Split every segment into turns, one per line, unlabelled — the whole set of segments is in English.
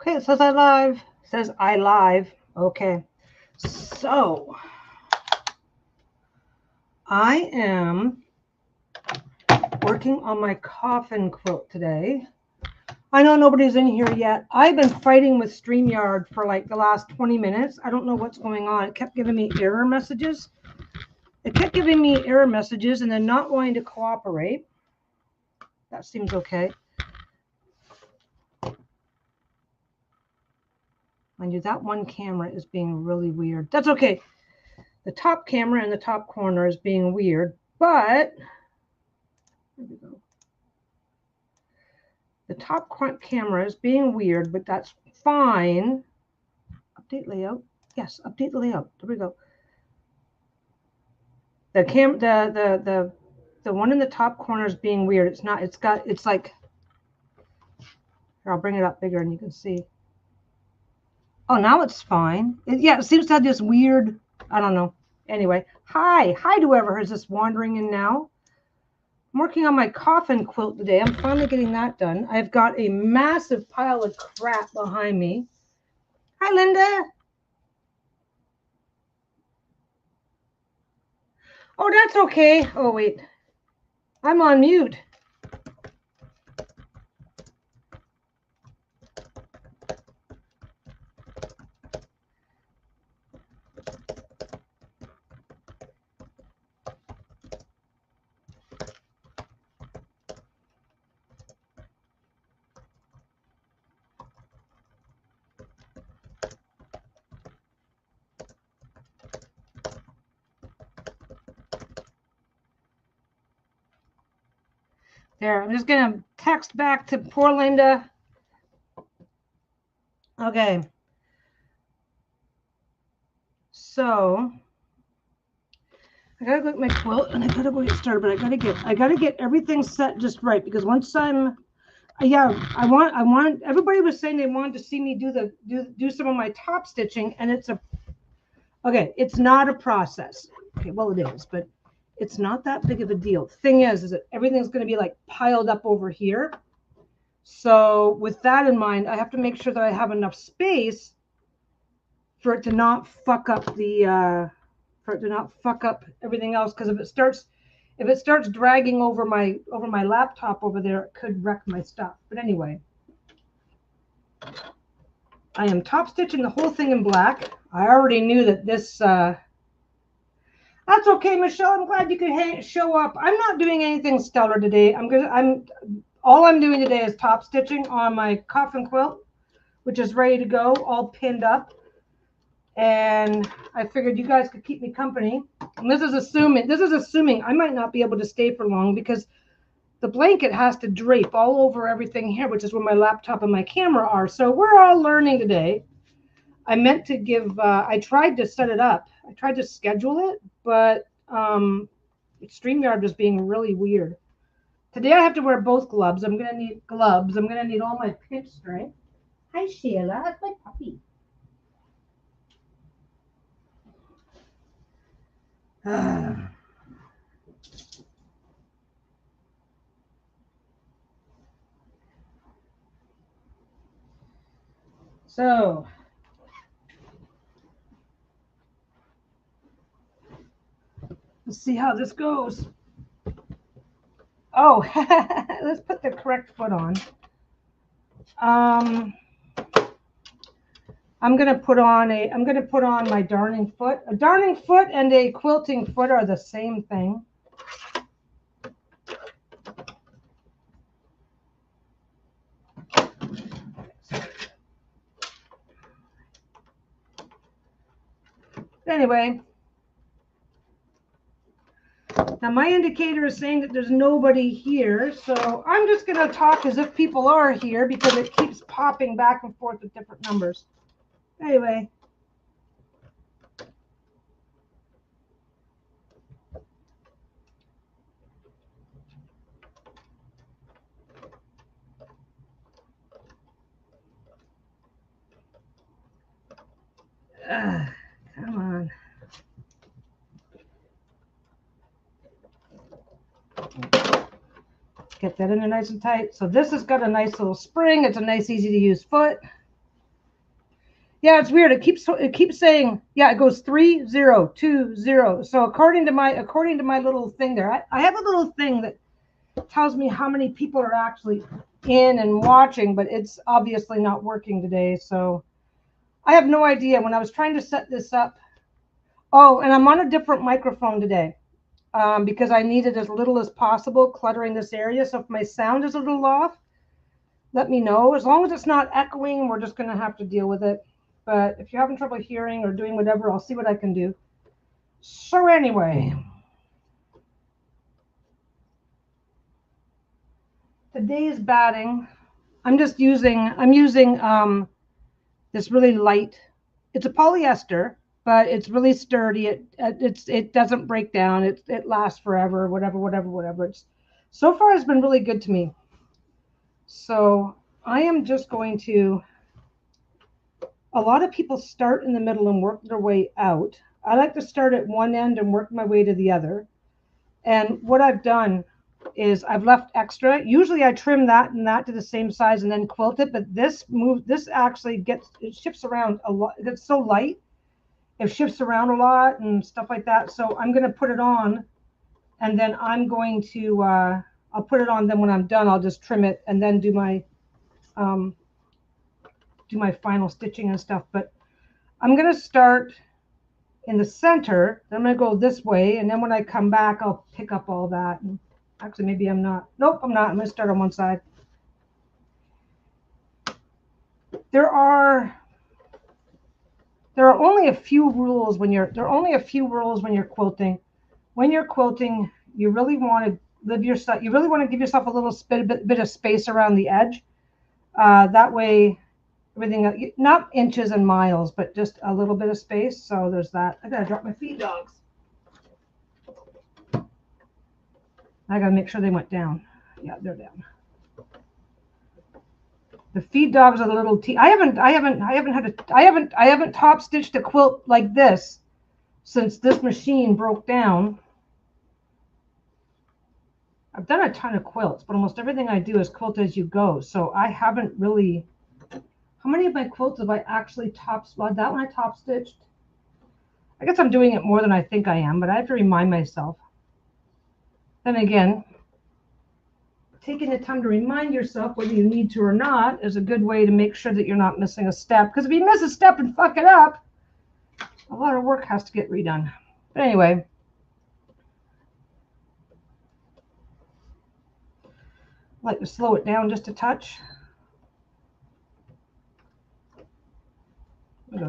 Okay, it says I live. It says I live. Okay. So I am working on my coffin quilt today. I know nobody's in here yet. I've been fighting with StreamYard for like the last 20 minutes. I don't know what's going on. It kept giving me error messages. And then not wanting to cooperate. That seems okay. Mind you, that one camera is being really weird. That's okay. The top camera in the top corner is being weird, but there we go. The top camera is being weird, but that's fine. Update layout. Yes, update the layout. There we go. The one in the top corner is being weird. It's not. It's like. Here, I'll bring it up bigger and you can see. Oh, now it's fine. It seems to have this weird. I don't know. Anyway, hi to whoever is just wandering in now. I'm working on my coffin quilt today. I'm finally getting that done. I've got a massive pile of crap behind me. Hi, Linda. Oh, that's okay. Oh, wait. I'm on mute. There, I'm just going to text back to poor Linda. Okay. So, I got to go get my quilt and I got to go get started, but I got to get everything set just right because once I'm I want everybody was saying they wanted to see me do some of my top stitching, and it's not a process. Okay, well it is, but it's not that big of a deal. Thing is that everything's going to be like piled up over here. So with that in mind, I have to make sure that I have enough space for it to not fuck up everything else. Because if it starts dragging over my laptop over there, it could wreck my stuff. But anyway, I am top stitching the whole thing in black. I already knew that this. That's okay, Michelle. I'm glad you could show up. I'm not doing anything stellar today. All I'm doing today is top stitching on my coffin quilt, which is ready to go, all pinned up. And I figured you guys could keep me company. And this is assuming I might not be able to stay for long because the blanket has to drape all over everything here, which is where my laptop and my camera are. So we're all learning today. I meant to give, I tried to set it up. I tried to schedule it, but StreamYard was being really weird. Today I have to wear both gloves. I'm going to need gloves. I'm going to need all my pinch strength. Hi, Sheila. That's my puppy. So, let's see how this goes. Oh, let's put the correct foot on. I'm gonna put on my darning foot. A darning foot and a quilting foot are the same thing. Anyway, now my indicator is saying that there's nobody here, so I'm just gonna talk as if people are here because it keeps popping back and forth with different numbers. Anyway. Come on. Get that in there nice and tight. So this has got a nice little spring. It's a nice, easy to use foot. Yeah, it's weird. It keeps saying, yeah, it goes 3020. So according to my little thing there, I have a little thing that tells me how many people are actually in and watching, but it's obviously not working today. So I have no idea. When I was trying to set this up, oh, and I'm on a different microphone today, because I need it as little as possible, cluttering this area. So if my sound is a little off, let me know. As long as it's not echoing, we're just going to have to deal with it. But if you're having trouble hearing or doing whatever, I'll see what I can do. So anyway, today's batting, I'm using this really light, it's a polyester, but it's really sturdy. It doesn't break down. It lasts forever, whatever. It's so far it's been really good to me. So I am just going to, a lot of people start in the middle and work their way out. I like to start at one end and work my way to the other. And what I've done is I've left extra. Usually I trim that and that to the same size and then quilt it, but this actually it shifts around a lot. It's so light. It shifts around a lot and stuff like that. So I'm going to put it on, and then I'm going to, I'll put it on. Then when I'm done, I'll just trim it and then um, do my final stitching and stuff. But I'm going to start in the center. Then I'm going to go this way. And then when I come back, I'll pick up all that. And actually, maybe I'm not. Nope, I'm not. I'm going to start on one side. There are only a few rules when you're quilting. When you're quilting, you really want to you really want to give yourself a little bit of space around the edge. That way, everything, not inches and miles, but just a little bit of space. So there's that. I gotta drop my feed dogs. I gotta make sure they went down. Yeah, they're down. The feed dogs are the little I haven't top stitched a quilt like this since this machine broke down. I've done a ton of quilts, but almost everything I do is quilt as you go. So I haven't really. How many of my quilts have I actually well, that one I top stitched? I guess I'm doing it more than I think I am, but I have to remind myself. Then again, taking the time to remind yourself whether you need to or not is a good way to make sure that you're not missing a step. Because if you miss a step and fuck it up, a lot of work has to get redone. But anyway, I like to slow it down just a touch. Put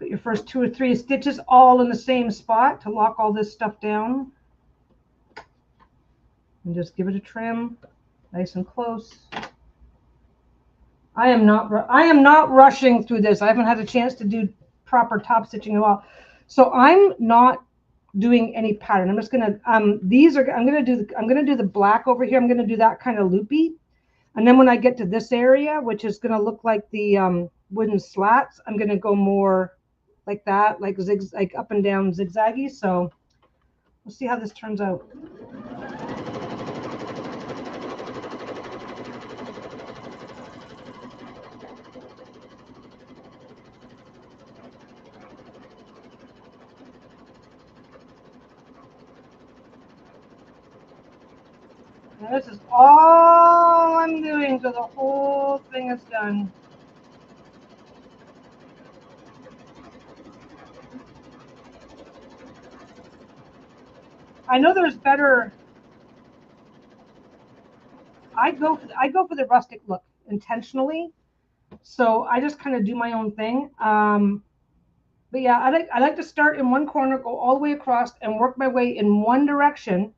your first 2 or 3 stitches all in the same spot to lock all this stuff down. And just give it a trim, nice and close. I am not rushing through this. I haven't had a chance to do proper top stitching in a while, so I'm not doing any pattern. I'm just gonna I'm gonna do the black over here. I'm gonna do that kind of loopy, and then when I get to this area, which is gonna look like the wooden slats, I'm gonna go more like that, like up and down zigzaggy. So we'll see how this turns out. Now this is all I'm doing till the whole thing is done. I know there's better. I go for the rustic look intentionally, so I just kind of do my own thing. But yeah, I like to start in one corner, go all the way across, and work my way in one direction.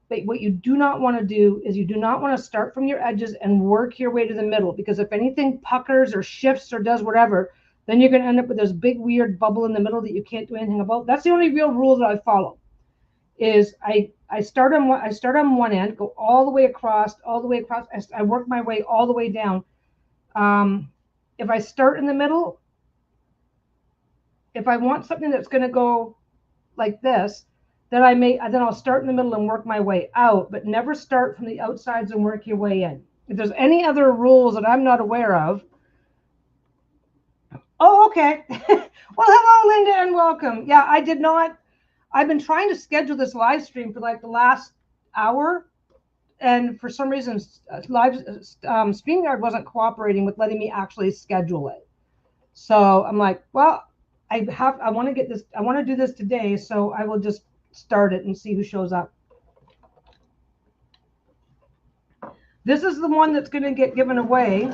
But what you do not want to do is you do not want to start from your edges and work your way to the middle, because if anything puckers or shifts or does whatever, then you're going to end up with this big weird bubble in the middle that you can't do anything about. That's the only real rule that I follow. Is I start on one end, go all the way across. I work my way all the way down. If I start in the middle, if I want something that's going to go like this, then I'll start in the middle and work my way out, but never start from the outsides and work your way in. If there's any other rules that I'm not aware of. Oh, okay. Well, hello, Linda, and welcome. Yeah, I did not. I've been trying to schedule this live stream for like the last hour, and for some reason, StreamYard wasn't cooperating with letting me actually schedule it. So I'm like, well, I want to get this. I want to do this today, so I will just start it and see who shows up. This is the one that's going to get given away.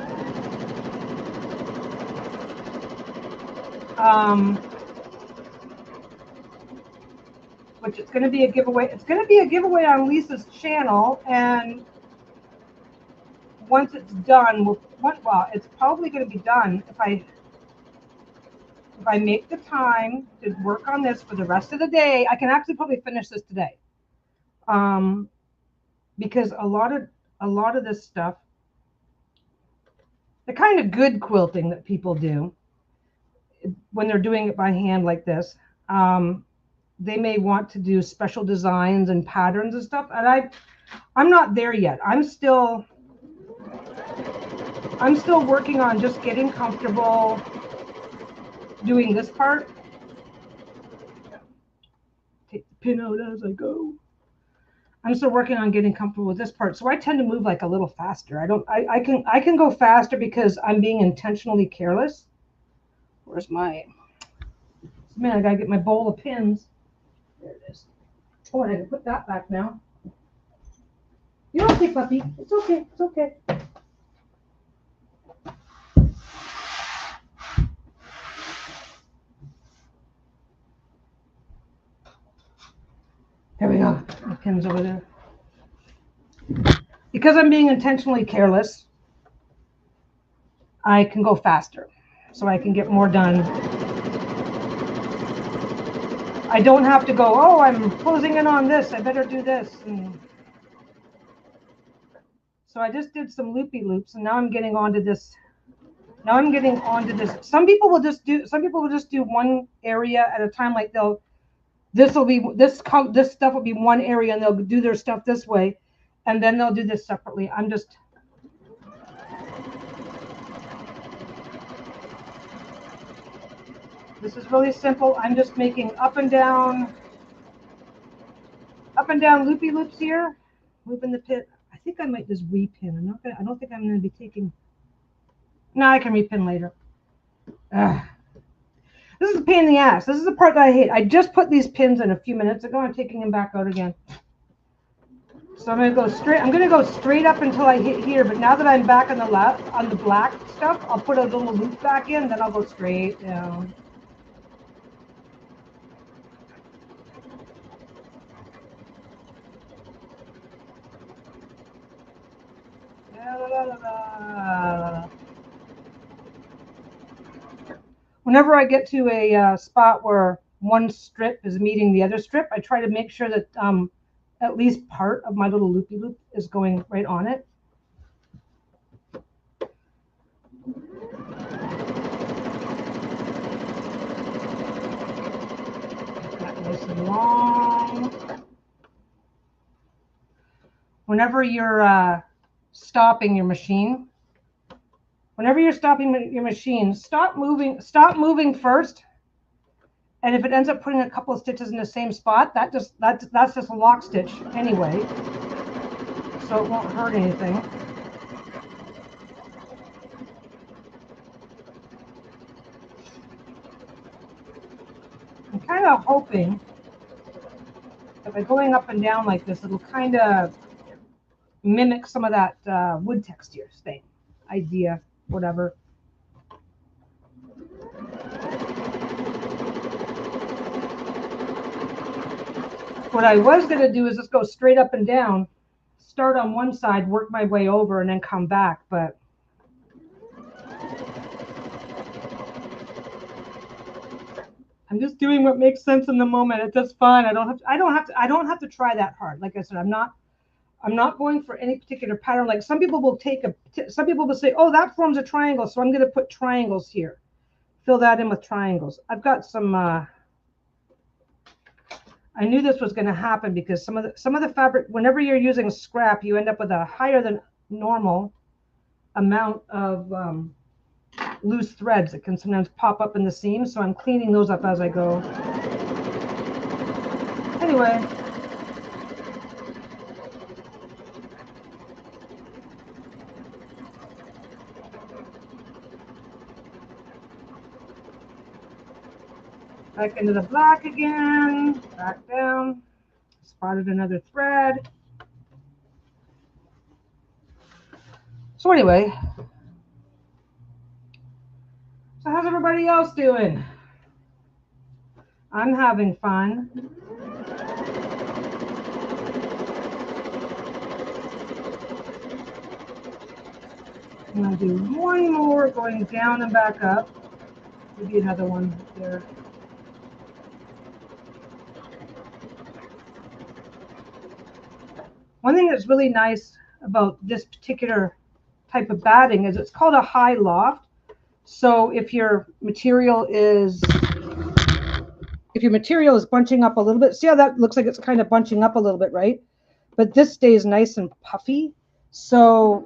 Which it's going to be a giveaway. It's going to be a giveaway on Lisa's channel, and once it's done, well, it's probably going to be done if I make the time to work on this for the rest of the day. I can actually probably finish this today, because a lot of this stuff, the kind of good quilting that people do when they're doing it by hand like this, they may want to do special designs and patterns and stuff, and I'm not there yet. I'm still working on just getting comfortable doing this part. Take the pin out as I go. I'm still working on getting comfortable with this part, so I tend to move like a little faster. I can go faster because I'm being intentionally careless. Where's my, man, I gotta get my bowl of pins. There it is. Oh, and I can put that back now. You're okay, puppy. It's okay. It's okay. There we go. The pin's over there. Because I'm being intentionally careless, I can go faster, so I can get more done. I don't have to go, oh, I'm closing in on this, I better do this. And so I just did some loopy loops, and now I'm getting onto this. Some people will just do one area at a time. Like this stuff will be one area, and they'll do their stuff this way, and then they'll do this separately. This is really simple. I'm just making up and down loopy loops here, moving the pin. I think I might just repin. I don't think I'm going to be taking. No, I can repin later. This is a pain in the ass. This is the part that I hate. I just put these pins in a few minutes ago. I'm taking them back out again. So I'm going to go straight up until I hit here. But now that I'm back on the black stuff, I'll put a little loop back in. Then I'll go straight down. Whenever I get to a spot where one strip is meeting the other strip, I try to make sure that at least part of my little loopy loop is going right on it. That nice and long. Whenever you're stopping your machine, stop moving first. And if it ends up putting a couple of stitches in the same spot, that's just a lock stitch anyway, so it won't hurt anything. I'm kind of hoping that by going up and down like this, it'll kind of mimic some of that wood texture thing, idea, whatever. What I was going to do is just go straight up and down, start on one side, work my way over, and then come back. But I'm just doing what makes sense in the moment. It's just fun. I don't have to try that hard. Like I said, I'm not going for any particular pattern. Like some people will say, oh, that forms a triangle, so I'm going to put triangles here. Fill that in with triangles. I've got some. I knew this was going to happen because some of the fabric, whenever you're using scrap, you end up with a higher than normal amount of loose threads that can sometimes pop up in the seam, so I'm cleaning those up as I go. Anyway, back into the black again, back down, spotted another thread. So anyway, so how's everybody else doing? I'm having fun. I'm going to do one more going down and back up. Maybe another one there. One thing that's really nice about this particular type of batting is it's called a high loft. So if your material is bunching up a little bit, see how that looks like it's kind of bunching up a little bit, right? But this stays nice and puffy. So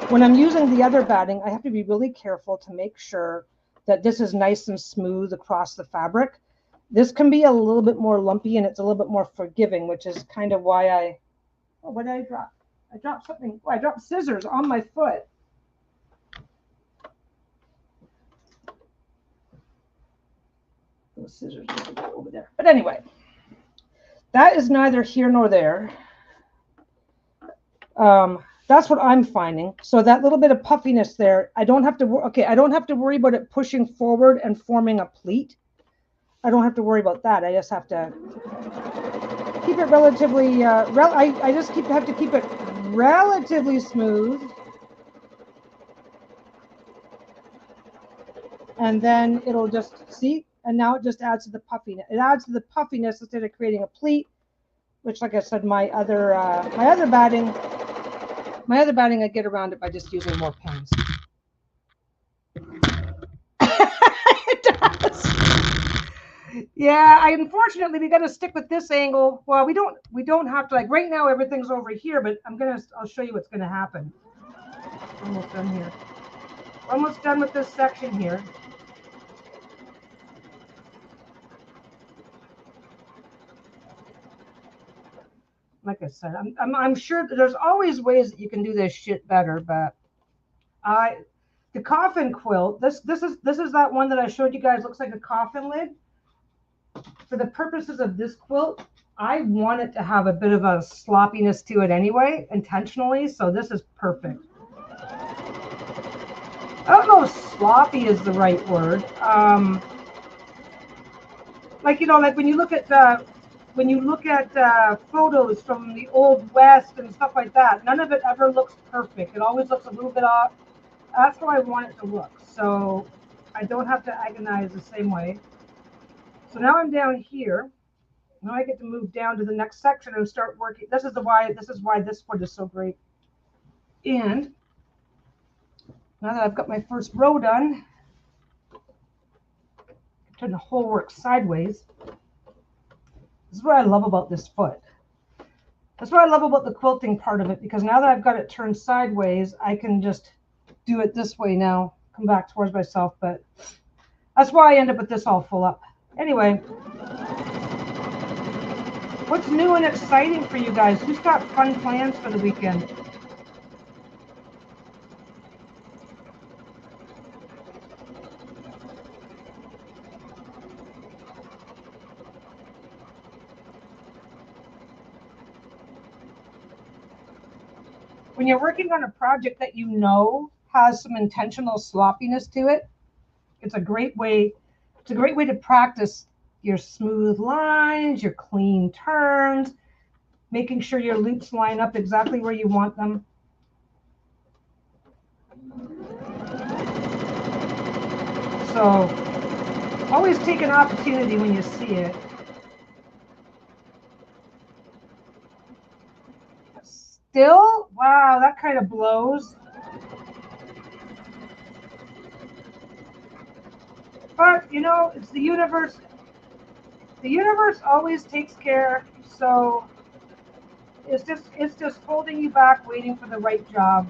when I'm using the other batting, I have to be really careful to make sure that this is nice and smooth across the fabric. This can be a little bit more lumpy and it's a little bit more forgiving, which is kind of why what did I drop? I dropped something. Oh, I dropped scissors on my foot. Those scissors need to go over there. But anyway, that is neither here nor there. That's what I'm finding. So that little bit of puffiness there, I don't have to. Okay, I don't have to worry about it pushing forward and forming a pleat. I don't have to worry about that. I just have to keep it relatively. I just have to keep it relatively smooth, and then it'll just see. And now it just adds to the puffiness. It adds to the puffiness instead of creating a pleat, which, like I said, my other batting, I get around it by just using more pins. It does. Yeah, unfortunately we got to stick with this angle. Well, we don't have to, like right now everything's over here, but I'll show you what's gonna happen. Almost done here. Almost done with this section here. Like I said, I'm sure that there's always ways that you can do this shit better, but the coffin quilt, this is that one that I showed you guys, looks like a coffin lid. For the purposes of this quilt, I want it to have a bit of a sloppiness to it anyway, intentionally, so this is perfect. I don't know if sloppy is the right word. Like, you know, like when you look at photos from the Old West and stuff like that, none of it ever looks perfect. It always looks a little bit off. That's how I want it to look. So I don't have to agonize the same way. So now I'm down here. Now I get to move down to the next section and start working. This is why this foot is so great. And now that I've got my first row done, turn the whole work sideways. This is what I love about this foot. That's what I love about the quilting part of it, because now that I've got it turned sideways, I can just do it this way now, come back towards myself, but that's why I end up with this all full up. Anyway, what's new and exciting for you guys? Who's got fun plans for the weekend? When you're working on a project that you know has some intentional sloppiness to it, it's a great way to practice your smooth lines, your clean turns, making sure your loops line up exactly where you want them. So always take an opportunity when you see it. Still, wow, that kind of blows. But, you know, it's the universe. The universe always takes care. So It's just holding you back, waiting for the right job.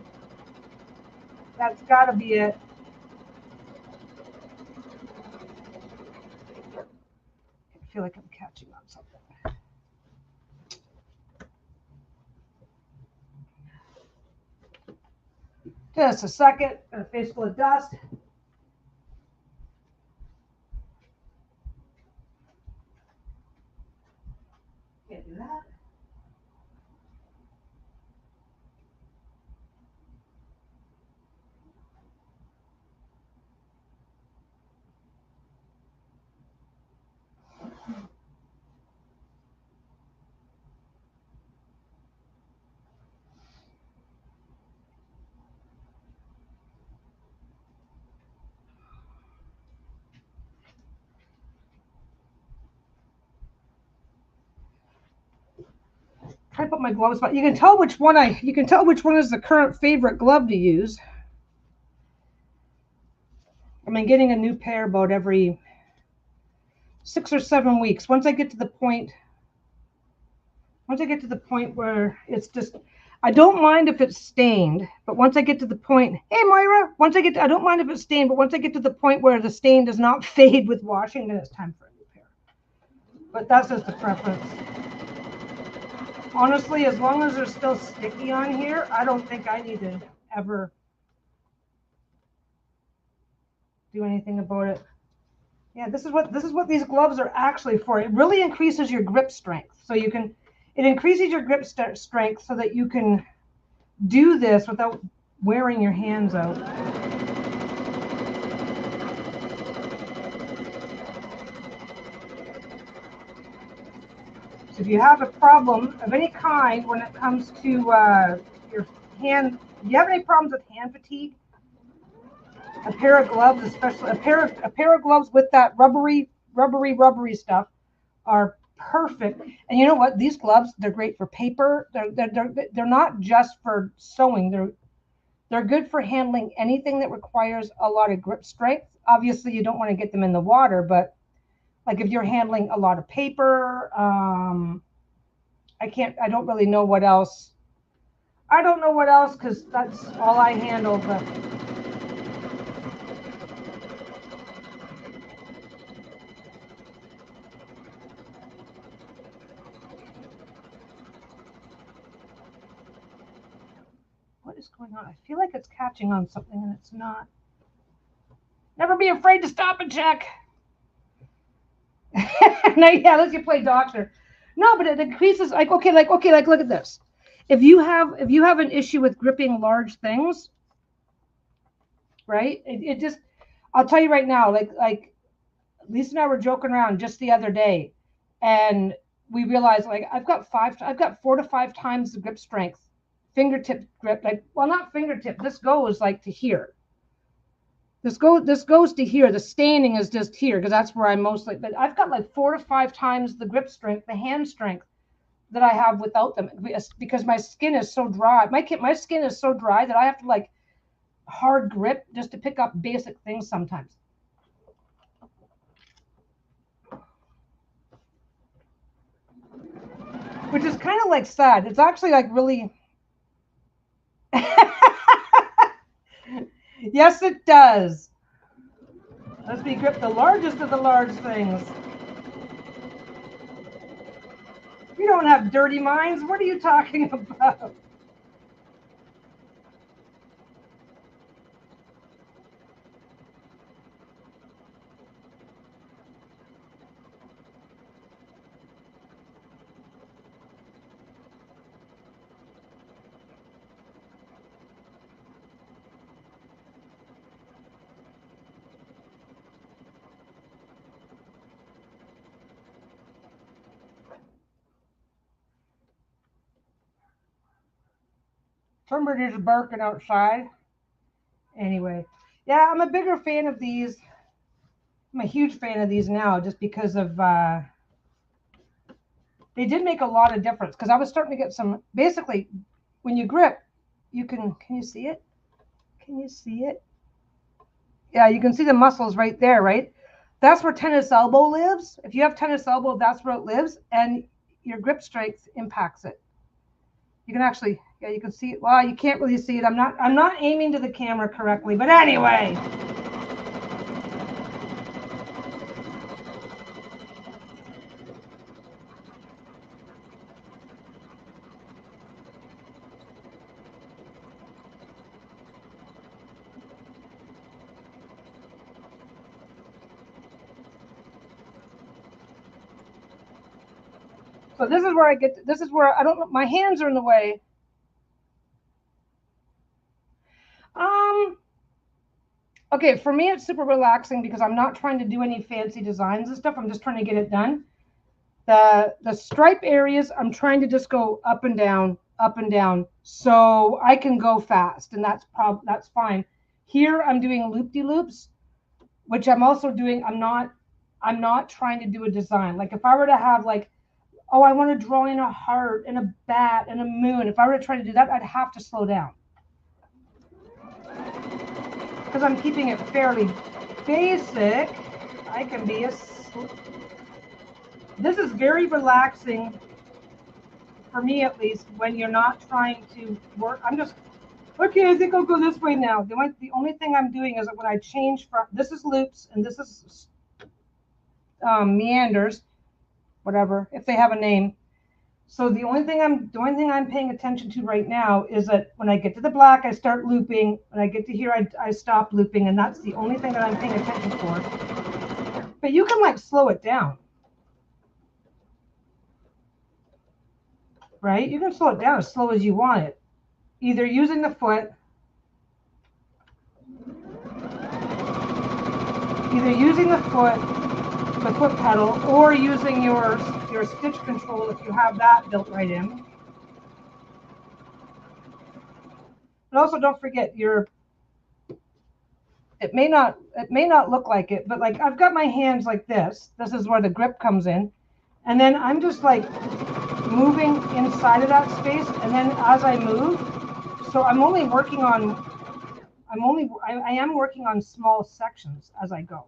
That's got to be it. I feel like I'm catching on something. Just a second. Got a face full of dust. Can't do that. Try to put my gloves on. You can tell which one is the current favorite glove to use. I mean, getting a new pair about every 6 or 7 weeks. Once I get to the point where it's just, I don't mind if it's stained, but once I get to the point, hey Moira, I don't mind if it's stained, but once I get to the point where the stain does not fade with washing, then it's time for a new pair. But that's just the preference. Honestly, as long as they're still sticky on here, I don't think I need to ever do anything about it. Yeah, this is what these gloves are actually for. It really increases your grip strength. So it increases your grip strength so that you can do this without wearing your hands out. So if you have a problem of any kind when it comes to your hand, if you have any problems with hand fatigue, a pair of gloves, especially a pair of gloves with that rubbery stuff, are perfect. And you know what? These gloves, they're great for paper. They're not just for sewing. They're good for handling anything that requires a lot of grip strength. Obviously, you don't want to get them in the water, but like if you're handling a lot of paper, I don't really know what else. I don't know what else because that's all I handle. But what is going on? I feel like it's catching on something and it's not. Never be afraid to stop and check. Now, yeah, let's play doctor. No, but it increases like okay, like look at this. If you have an issue with gripping large things, right? It just, I'll tell you right now, like Lisa and I were joking around just the other day, and we realized like I've got 4 to 5 times the grip strength, fingertip grip, like well not fingertip. This goes like to here. This goes to here. The staining is just here because that's where I mostly. But I've got like 4 to 5 times the grip strength, the hand strength that I have without them because my skin is so dry. My skin is so dry that I have to like hard grip just to pick up basic things sometimes. Which is kind of like sad. It's actually like really. Yes, it does. Let's be grip the largest of the large things. You don't have dirty minds. What are you talking about? Somebody's barking outside. Anyway, yeah, I'm a bigger fan of these. I'm a huge fan of these now just because of they did make a lot of difference because I was starting to get some basically when you grip you can you see it? Can you see it? Yeah, you can see the muscles right there, right? That's where tennis elbow lives. If you have tennis elbow, that's where it lives, and your grip strength impacts it. You can actually, yeah, you can see it. Well, you can't really see it. I'm not aiming to the camera correctly, but anyway. So this is where I get, this is where I don't, my hands are in the way. Okay, for me, it's super relaxing because I'm not trying to do any fancy designs and stuff. I'm just trying to get it done. The stripe areas, I'm trying to just go up and down, so I can go fast, and that's fine. Here, I'm doing loop-de-loops, which I'm also doing. I'm not trying to do a design. Like if I were to have like, oh, I want to draw in a heart and a bat and a moon. If I were to try to do that, I'd have to slow down because I'm keeping it fairly basic. I can be a. This is very relaxing for me, at least, when you're not trying to work. I'm just okay. I think I'll go this way now. The only thing I'm doing is that when I change from this is loops and this is meanders, whatever, if they have a name. So the only thing I'm paying attention to right now is that when I get to the black, I start looping. When I get to here, I stop looping, and that's the only thing that I'm paying attention for. But you can like slow it down, right? You can slow it down as slow as you want it, either using the foot, the foot pedal, or using your stitch control if you have that built right in. But also don't forget it may not look like it, but like I've got my hands like this. This is where the grip comes in. And then I'm just like moving inside of that space. And then as I move, so I am working on small sections as I go.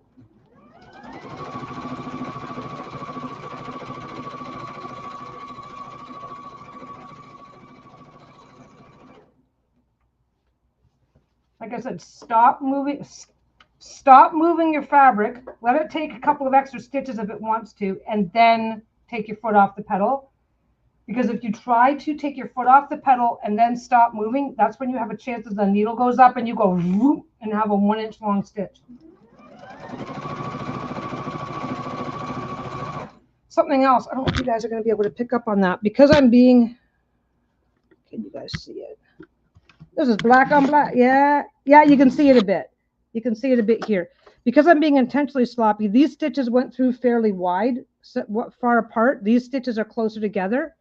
Like I said, stop moving your fabric. Let it take a couple of extra stitches if it wants to, and then take your foot off the pedal. Because if you try to take your foot off the pedal and then stop moving, that's when you have a chance that the needle goes up and you go whoop, and have a 1-inch long stitch. Something else, I don't know if you guys are going to be able to pick up on that because I'm being, can you guys see it? This is black on black. Yeah, you can see it a bit. You can see it a bit here. Because I'm being intentionally sloppy, these stitches went through fairly wide, far apart. These stitches are closer together.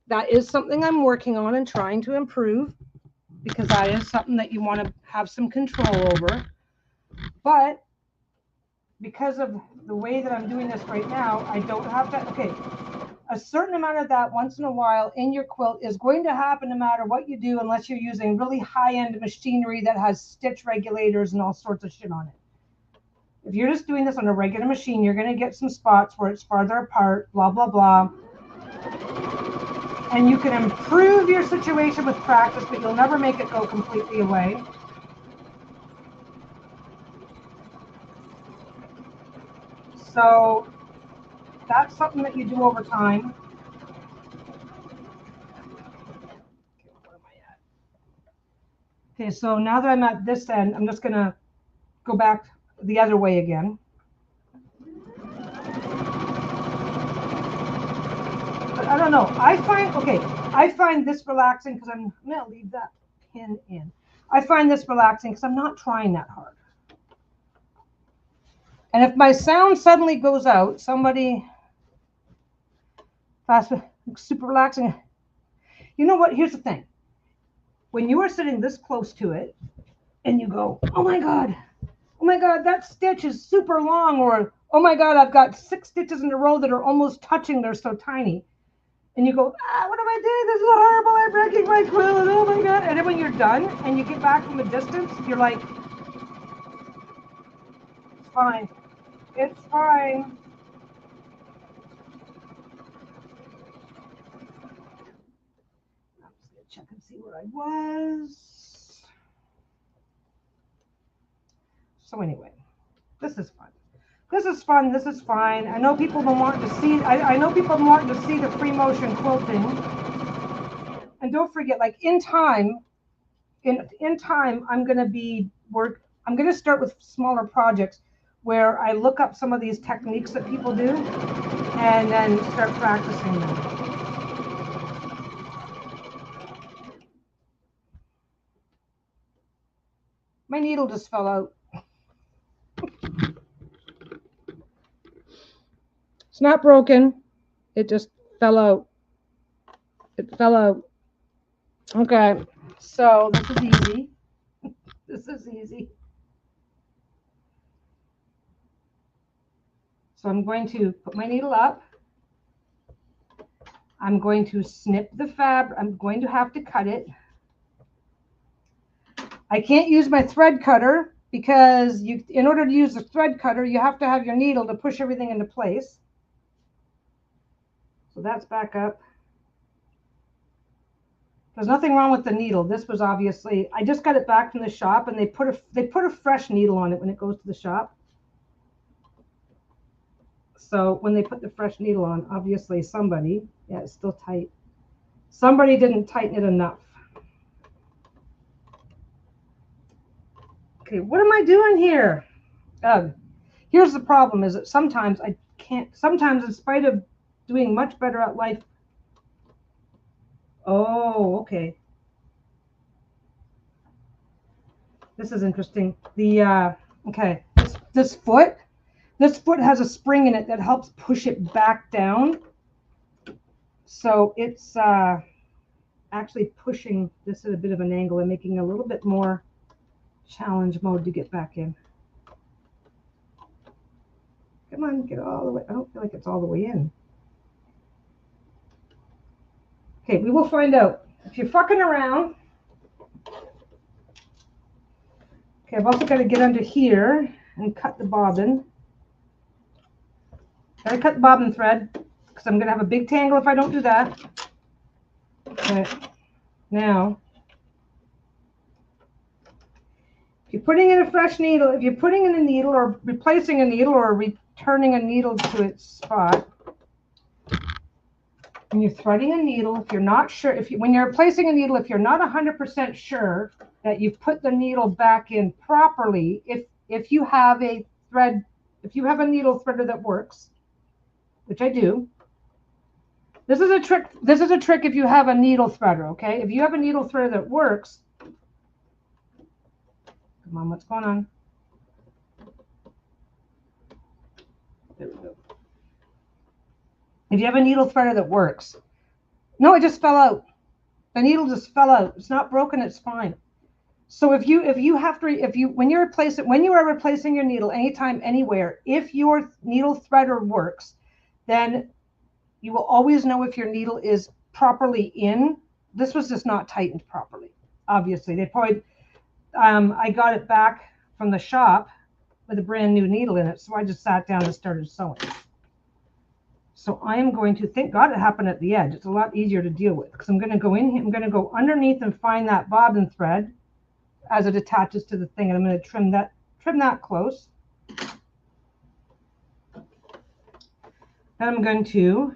That is something I'm working on and trying to improve because that is something that you want to have some control over. But because of the way that I'm doing this right now, I don't have that. Okay, a certain amount of that once in a while in your quilt is going to happen no matter what you do, unless you're using really high-end machinery that has stitch regulators and all sorts of shit on it. If you're just doing this on a regular machine, you're going to get some spots where it's farther apart, blah, blah, blah. And you can improve your situation with practice, but you'll never make it go completely away. So that's something that you do over time. Okay, so now that I'm at this end, I'm just going to go back the other way again. But I don't know. I find this relaxing because I'm going to leave that pin in. I find this relaxing because I'm not trying that hard. And if my sound suddenly goes out, somebody super relaxing. You know what? Here's the thing. When you are sitting this close to it and you go, oh my God, that stitch is super long, or oh my God, I've got 6 stitches in a row that are almost touching, they're so tiny. And you go, what am I doing? This is horrible, I'm breaking my quilt, oh my God. And then when you're done and you get back from a distance, you're like, it's fine. It's fine. check and see where I was. So anyway, this is fun. This is fun. This is fine. I know people don't want to see. I know people want to see the free motion quilting. And don't forget, like in time, I'm going to be I'm going to start with smaller projects where I look up some of these techniques that people do and then start practicing them. My needle just fell out. It's not broken. It just fell out. It fell out. Okay. So this is easy. This is easy. So I'm going to put my needle up. I'm going to snip the fabric. I'm going to have to cut it. I can't use my thread cutter because in order to use the thread cutter, you have to have your needle to push everything into place. So that's back up. There's nothing wrong with the needle. This was obviously, I just got it back from the shop and they put a fresh needle on it when it goes to the shop. So when they put the fresh needle on, obviously somebody, yeah, it's still tight. Somebody didn't tighten it enough. Okay, what am I doing here? Here's the problem is that sometimes I can't, sometimes in spite of doing much better at life. Oh, okay. This is interesting. Okay, this foot has a spring in it that helps push it back down. So it's actually pushing this at a bit of an angle and making it a little bit more challenge mode to get back in. Come on, get all the way. I don't feel like it's all the way in. Okay, we will find out. If you're fucking around. Okay, I've also got to get under here and cut the bobbin. Gotta cut the bobbin thread because I'm gonna have a big tangle if I don't do that. Okay, now if you're putting in a fresh needle, if you're putting in a needle or replacing a needle or returning a needle to its spot, when you're threading a needle, if you're not sure, when you're replacing a needle, if you're not 100% sure that you've put the needle back in properly, if you have a needle threader that works, which I do. This is a trick. This is a trick if you have a needle threader, okay? If you have a needle threader that works, come on, what's going on? There we go. If you have a needle threader that works, no, it just fell out. The needle just fell out. It's not broken. It's fine. So when you are replacing your needle anytime, anywhere, if your needle threader works, then you will always know if your needle is properly in. This was just not tightened properly. Obviously, they probably. I got it back from the shop with a brand new needle in it, so I just sat down and started sewing. So I am going to, thank God it happened at the edge. It's a lot easier to deal with because I'm going to go in here. I'm going to go underneath and find that bobbin thread as it attaches to the thing, and I'm going to trim that close. Then I'm going to.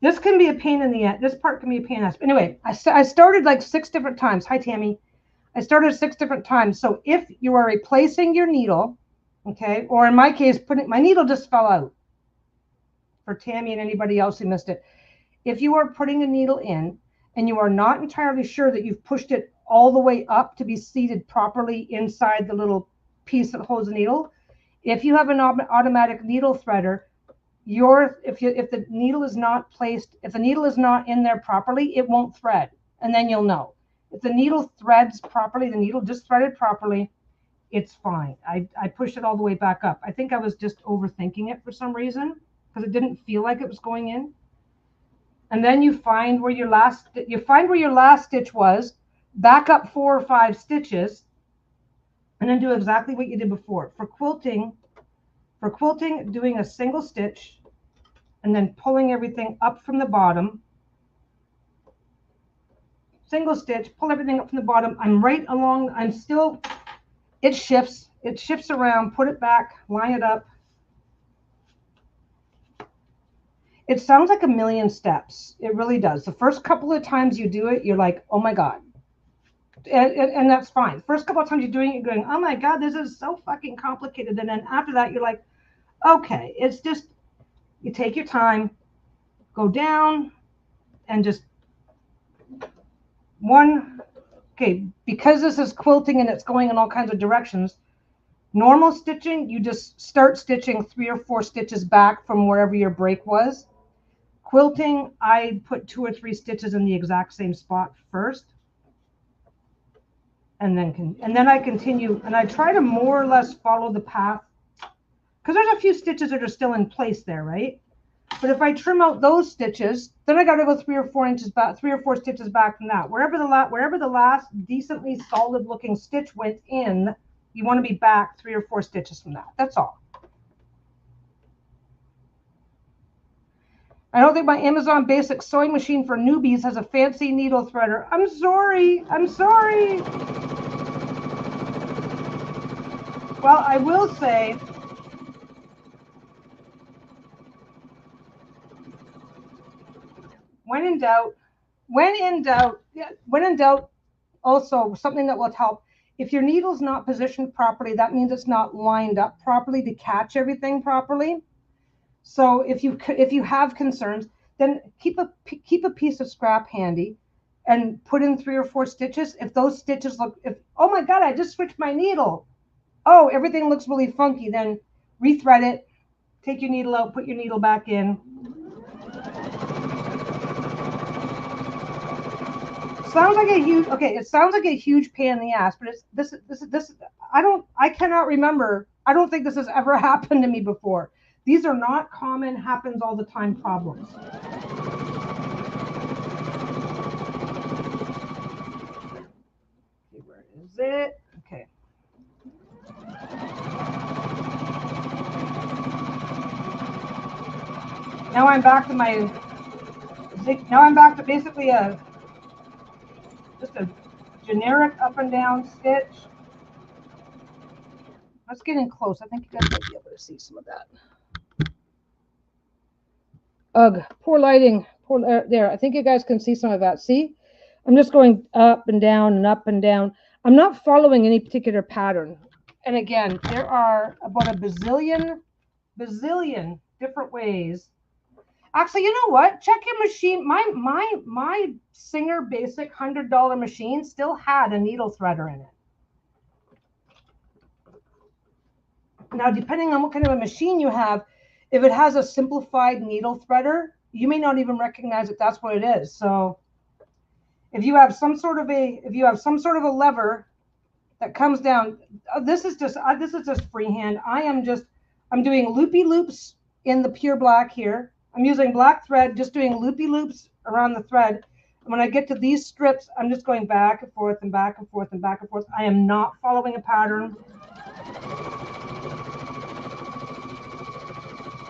This can be a pain in the ass. This part can be a pain in the ass. Anyway, I started like 6 different times. Hi, Tammy. I started 6 different times. So if you are replacing your needle, okay, or in my case, my needle just fell out. For Tammy and anybody else who missed it. If you are putting a needle in and you are not entirely sure that you've pushed it all the way up to be seated properly inside the little piece that holds the needle, if you have an automatic needle threader, if the needle is not placed, if the needle is not in there properly, it won't thread, and then you'll know. If the needle threads properly, the needle just threaded properly, it's fine. I pushed it all the way back up. I think I was just overthinking it for some reason because it didn't feel like it was going in. And then you find where your last stitch was, back up 4 or 5 stitches, and then do exactly what you did before. For quilting, doing a single stitch and then pulling everything up from the bottom. single stitch, pull everything up from the bottom. I'm right along, I'm still, it shifts around, put it back, line it up. It sounds like a million steps. It really does. The first couple of times you do it, you're like, oh my God. And that's fine. The first couple of times you're doing it, you're going, oh my God, this is so fucking complicated. And then after that, you're like, okay, it's just, you take your time, go down, and just okay, because this is quilting and it's going in all kinds of directions, normal stitching, you just start stitching 3 or 4 stitches back from wherever your break was. Quilting, I put 2 or 3 stitches in the exact same spot first. And then I continue, and I try to more or less follow the path, because there's a few stitches that are still in place there, right? But if I trim out those stitches, then I got to go 3 or 4 inches back, 3 or 4 stitches back from that. Wherever the last decently solid looking stitch went in, you want to be back 3 or 4 stitches from that. That's all. I don't think my Amazon Basic sewing machine for newbies has a fancy needle threader. I'm sorry. I'm sorry. Well, I will say, when in doubt, also something that will help. If your needle's not positioned properly, that means it's not lined up properly to catch everything properly. So if you have concerns, then keep a piece of scrap handy and put in 3 or 4 stitches. If those stitches look, oh my God, I just switched my needle. Oh, everything looks really funky. Then rethread it, take your needle out, put your needle back in. Sounds like it sounds like a huge pain in the ass, but it's this I cannot remember. I don't think this has ever happened to me before. These are not common, happens all the time problems. Okay, where is it? Okay. Now I'm back to basically just a generic up and down stitch. That's getting close. I think you guys might be able to see some of that. Ugh, poor lighting. There. I think you guys can see some of that. See? I'm just going up and down and up and down. I'm not following any particular pattern. And again, there are about a bazillion different ways. Actually, you know what? Check your machine. My Singer Basic $100 machine still had a needle threader in it. Now, depending on what kind of a machine you have, if it has a simplified needle threader, you may not even recognize that that's what it is. So if you have some sort of a lever that comes down, this is just freehand. I'm doing loopy loops in the pure black here. I'm using black thread, just doing loopy loops around the thread. And when I get to these strips, I'm just going back and forth and back and forth and back and forth. I am not following a pattern.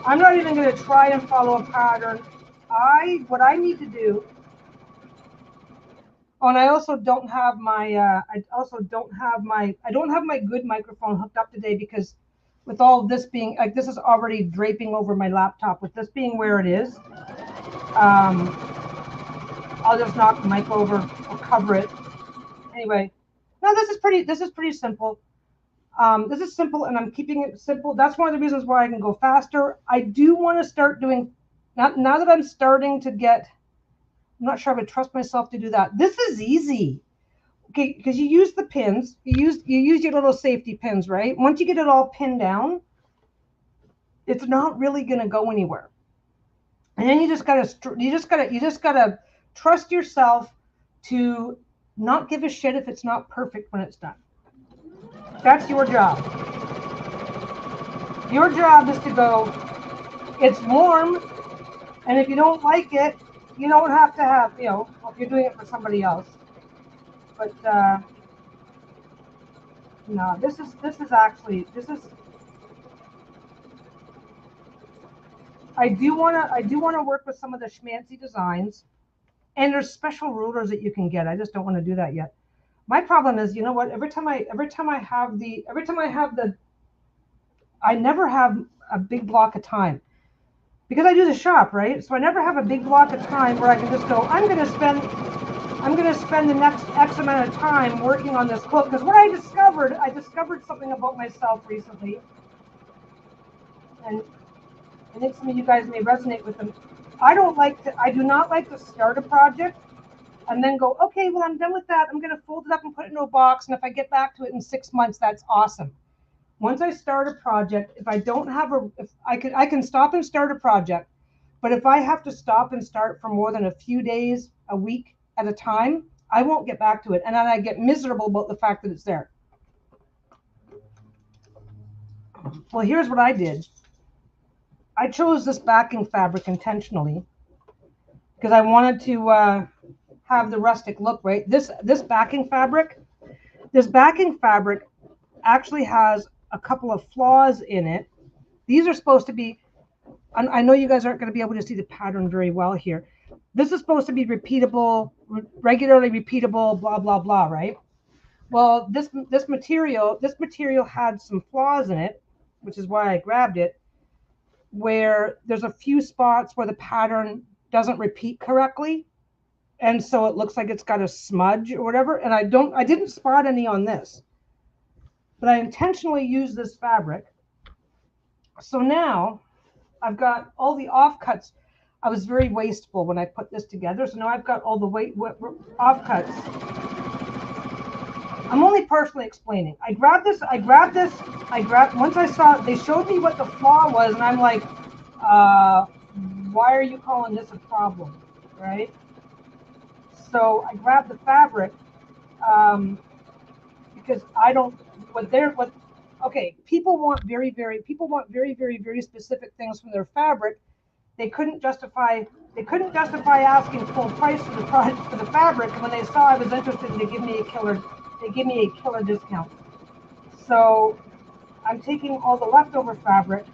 I'm not even going to try and follow a pattern. What I need to do. Oh, and I also don't have my I don't have my good microphone hooked up today, because with all this being like, this is already draping over my laptop. With this being where it is, I'll just knock the mic over or cover it. Anyway, no, this is pretty simple. This is simple, and I'm keeping it simple. That's one of the reasons why I can go faster. I do want to start doing, now that I'm starting to get, I'm not sure I would trust myself to do that. This is easy. Okay, because you use the pins, you use your little safety pins, right? Once you get it all pinned down, it's not really going to go anywhere. And then you just gotta trust yourself to not give a shit if it's not perfect when it's done. That's your job. Your job is to go, it's warm, and if you don't like it, you don't have to have, if you're doing it for somebody else. But no, this is I do want to work with some of the schmancy designs. And there's special rulers that you can get. I just don't want to do that yet. My problem is, you know what? Every time I have the I never have a big block of time because I do the shop, right? So I never have a big block of time where I can just go, I'm going to spend the next X amount of time working on this quilt. Because what I discovered something about myself recently, and I think some of you guys may resonate with them. I do not like to start a project and then go, okay, well, I'm done with that. I'm going to fold it up and put it in a box. And if I get back to it in 6 months, that's awesome. Once I start a project, if I don't have if I can stop and start a project, but if I have to stop and start for more than a few days, a week at a time, I won't get back to it. And then I get miserable about the fact that it's there. Well, here's what I did. I chose this backing fabric intentionally because I wanted to have the rustic look, right? This backing fabric actually has a couple of flaws in it. These are supposed to be, I know you guys aren't going to be able to see the pattern very well here. This is supposed to be repeatable, regularly repeatable, blah, blah, blah, right? Well, this material had some flaws in it, which is why I grabbed it, where there's a few spots where the pattern doesn't repeat correctly. And so it looks like it's got a smudge or whatever. And I didn't spot any on this, but I intentionally used this fabric. So now I've got all the offcuts. I was very wasteful when I put this together. So now I've got all the offcuts. I'm only partially explaining. Once I saw it, they showed me what the flaw was, and I'm like, why are you calling this a problem, right? So I grabbed the fabric because people want very specific things from their fabric. They couldn't justify asking full price for the fabric, and when they saw I was interested, they give me a killer discount. So I'm taking all the leftover fabric,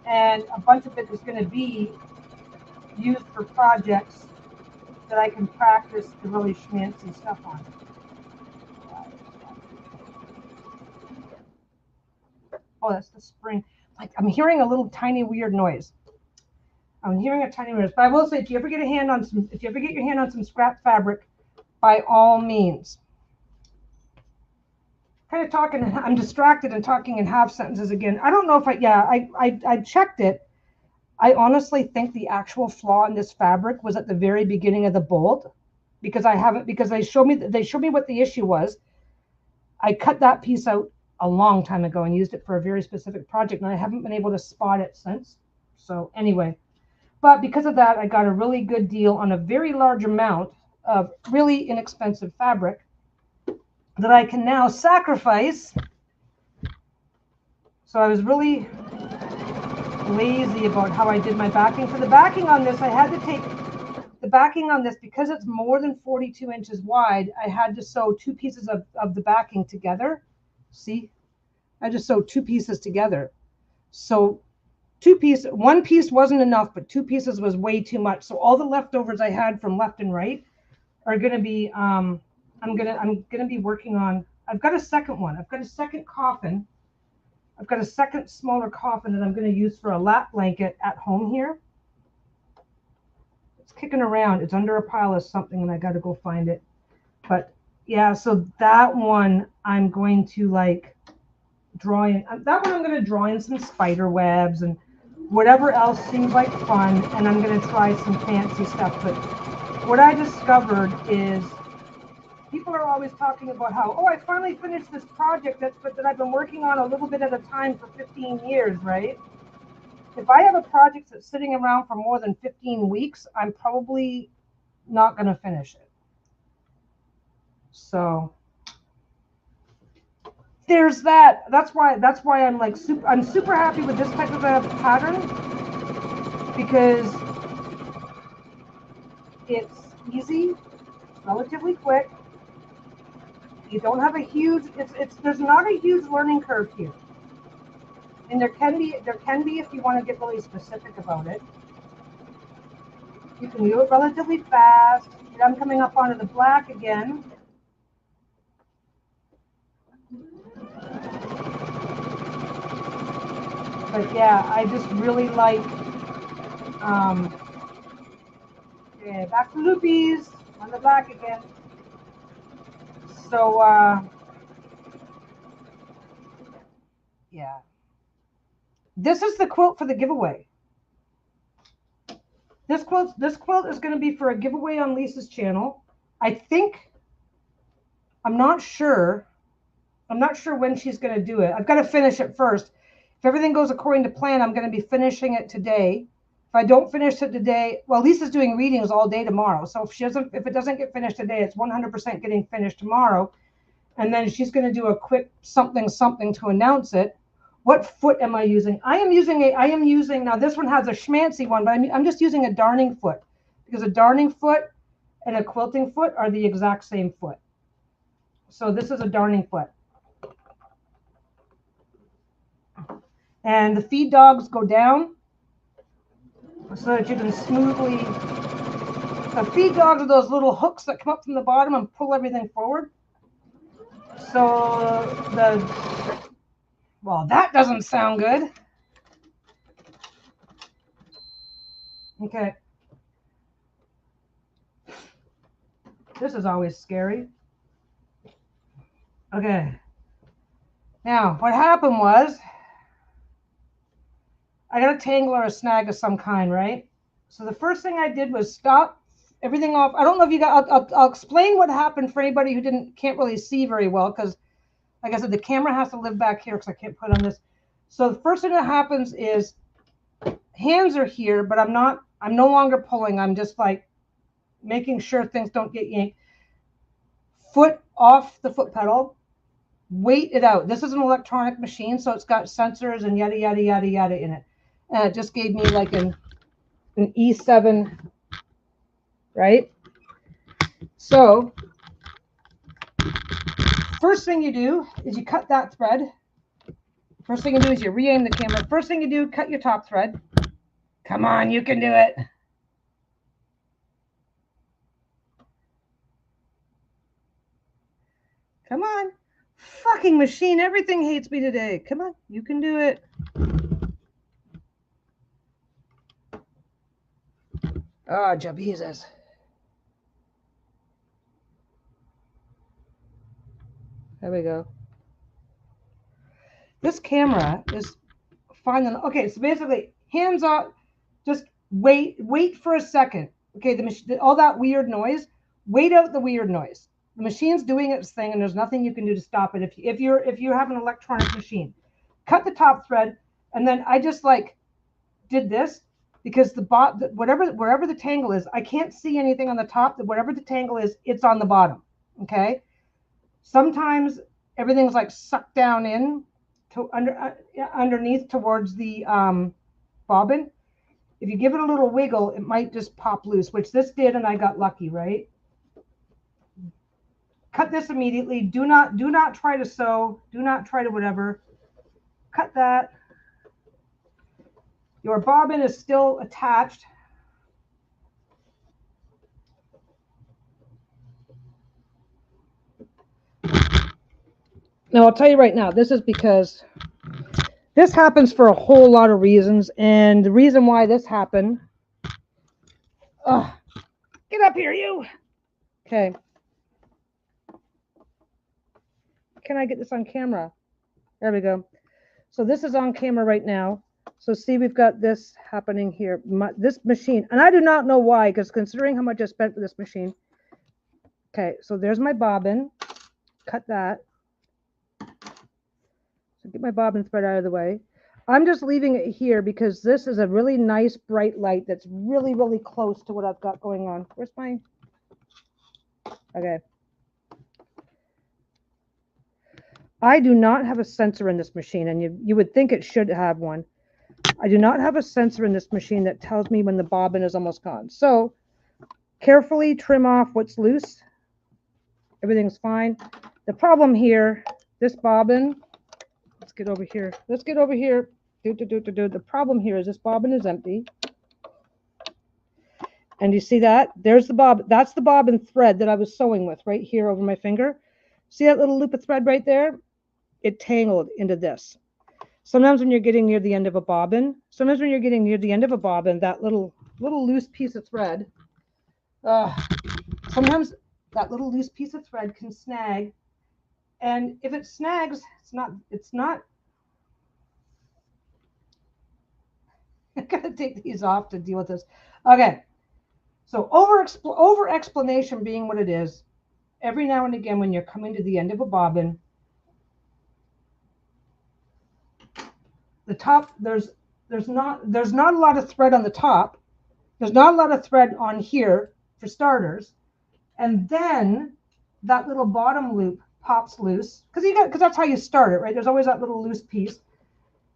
and a bunch of it is going to be used for projects that I can practice the really schmancy stuff on. Oh, that's the spring. Like, I'm hearing a little tiny weird noise. But I will say, if you ever get your hand on some scrap fabric, by all means. Kind of talking, I'm distracted and talking in half sentences again. I don't know if I checked it. I honestly think the actual flaw in this fabric was at the very beginning of the bolt, because they showed me what the issue was. I cut that piece out a long time ago and used it for a very specific project, and I haven't been able to spot it since. So anyway, but because of that, I got a really good deal on a very large amount of really inexpensive fabric that I can now sacrifice. So I was really lazy about how I did my backing. For the backing on this, I had to take the backing on this, because it's more than 42 inches wide, I had to sew two pieces of the backing together. See, I just sewed two pieces together. So one piece wasn't enough, but two pieces was way too much. So all the leftovers I had from left and right are going to be, I'm going to be working on, I've got a second one. I've got a second coffin. I've got a second smaller coffin that I'm going to use for a lap blanket at home here. It's kicking around. It's under a pile of something, and I got to go find it. But yeah, so that one I'm going to like draw in. That one I'm going to draw in some spider webs and whatever else seems like fun, and I'm going to try some fancy stuff. But what I discovered is, people are always talking about how, oh, I finally finished this project that I've been working on a little bit at a time for 15 years, right? If I have a project that's sitting around for more than 15 weeks, I'm probably not going to finish it. So there's that. That's why I'm like I'm super happy with this type of a pattern, because it's easy, relatively quick. You don't have a huge, there's not a huge learning curve here. And there can be if you want to get really specific about it. You can do it relatively fast. I'm coming up onto the black again. But yeah, I just really like, okay, back to loopies on the black again. So, yeah. This is the quilt for the giveaway. This quilt is going to be for a giveaway on Lisa's channel. I think, I'm not sure when she's going to do it. I've got to finish it first. If everything goes according to plan, I'm going to be finishing it today. If I don't finish it today, well, Lisa's doing readings all day tomorrow. So if it doesn't get finished today, it's 100% getting finished tomorrow. And then she's going to do a quick something to announce it. What foot am I using? I am using, now this one has a schmancy one, but I'm just using a darning foot, because a darning foot and a quilting foot are the exact same foot. So this is a darning foot. And the feed dogs go down so that you can smoothly, the feed dogs are those little hooks that come up from the bottom and pull everything forward. So well, that doesn't sound good. Okay. This is always scary. Okay. Now, what happened was, I got a tangle or a snag of some kind, right? So the first thing I did was stop everything off. I don't know if you got, I'll explain what happened for anybody who can't really see very well, because like I said, the camera has to live back here because I can't put on this. So the first thing that happens is hands are here, but I'm no longer pulling. I'm just like making sure things don't get yanked. Foot off the foot pedal, weight it out. This is an electronic machine, so it's got sensors and yada, yada, yada, yada in it. And it just gave me like an E7, right? So first thing you do is you cut that thread. First thing you do is you re-aim the camera. First thing you do, cut your top thread. Come on, you can do it. Come on. Fucking machine, everything hates me today. Come on, you can do it. Oh, Jesus. There we go. This camera is fine. Okay, so basically, hands off, just wait for a second. Okay, all that weird noise, wait out the weird noise. The machine's doing its thing, and there's nothing you can do to stop it. If you have an electronic machine, cut the top thread, and then I just like did this, because wherever the tangle is, I can't see anything on the top. Whatever the tangle is, it's on the bottom. Okay. Sometimes everything's like sucked down in to underneath towards the bobbin. If you give it a little wiggle, it might just pop loose, which this did, and I got lucky, right? Cut this immediately. Do not try to sew. Do not try to whatever. Cut that. Your bobbin is still attached. Now, I'll tell you right now, this is because this happens for a whole lot of reasons. And the reason why this happened, get up here, you. Okay. Can I get this on camera? There we go. So this is on camera right now. So see, we've got this happening here. This machine, and I do not know why, because considering how much I spent for this machine. Okay, so there's my bobbin. Cut that. So get my bobbin thread out of the way. I'm just leaving it here because this is a really nice bright light that's really, really close to what I've got going on. Where's my... Okay. I do not have a sensor in this machine, and you would think it should have one. I do not have a sensor in this machine that tells me when the bobbin is almost gone. So carefully trim off what's loose. Everything's fine. The problem here, this bobbin, let's get over here. Let's get over here. The problem here is this bobbin is empty. And you see that? There's the bob. That's the bobbin thread that I was sewing with right here over my finger. See that little loop of thread right there? It tangled into this. Sometimes when you're getting near the end of a bobbin, that little loose piece of thread, sometimes that little loose piece of thread can snag. And if it snags, it's not. I gotta take these off to deal with this. Okay. So over explanation being what it is, every now and again when you're coming to the end of a bobbin, the top there's not a lot of thread on the top. There's not a lot of thread on here for starters, and then that little bottom loop pops loose because that's how you start it, right? There's always that little loose piece.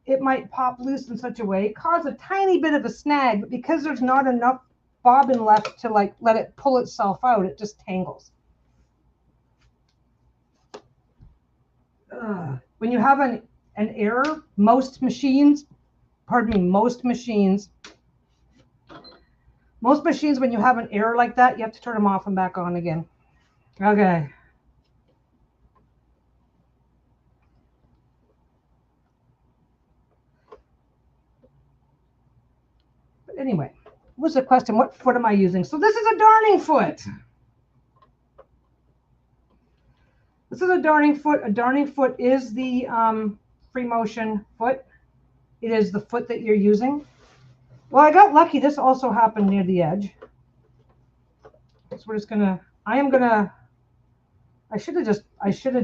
It might pop loose in such a way, cause a tiny bit of a snag, but because there's not enough bobbin left to like let it pull itself out, it just tangles. When you have an error, most machines, when you have an error like that, you have to turn them off and back on again. Okay. But anyway, what's the question? What foot am I using? So this is a darning foot. This is a darning foot. A darning foot is the free motion foot. It is the foot that you're using. Well, I got lucky. This also happened near the edge. So we're just gonna. I should have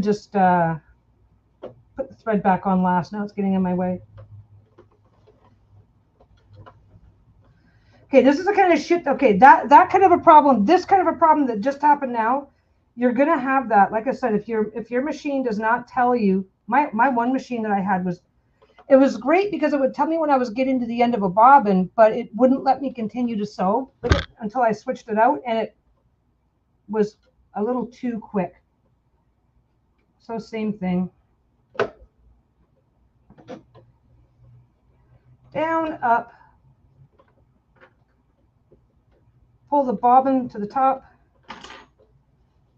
just put the thread back on last. Now it's getting in my way. Okay, this is the kind of shit. Okay, that kind of a problem. This kind of a problem that just happened now. You're gonna have that. Like I said, if your machine does not tell you, my one machine that I had it was great because it would tell me when I was getting to the end of a bobbin, but it wouldn't let me continue to sew until I switched it out, and it was a little too quick. So same thing. Down, up. Pull the bobbin to the top.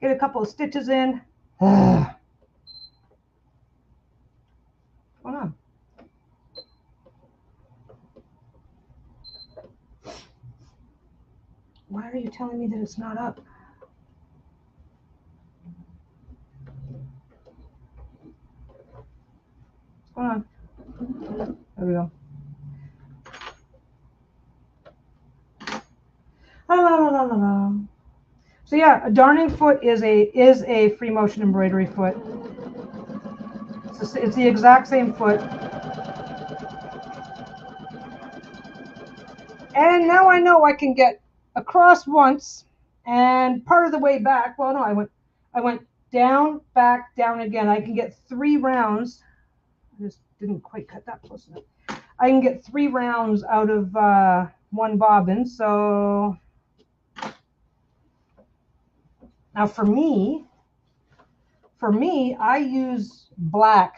Get a couple of stitches in. What's going on? Why are you telling me that it's not up? What's going on? There we go. So yeah, a darning foot is a free motion embroidery foot. It's the exact same foot. And now I know I can get across once and part of the way back. Well, no, I went down, back, down again. I can get 3 rounds. I just didn't quite cut that close enough. I can get 3 rounds out of one bobbin. So now for me, I use black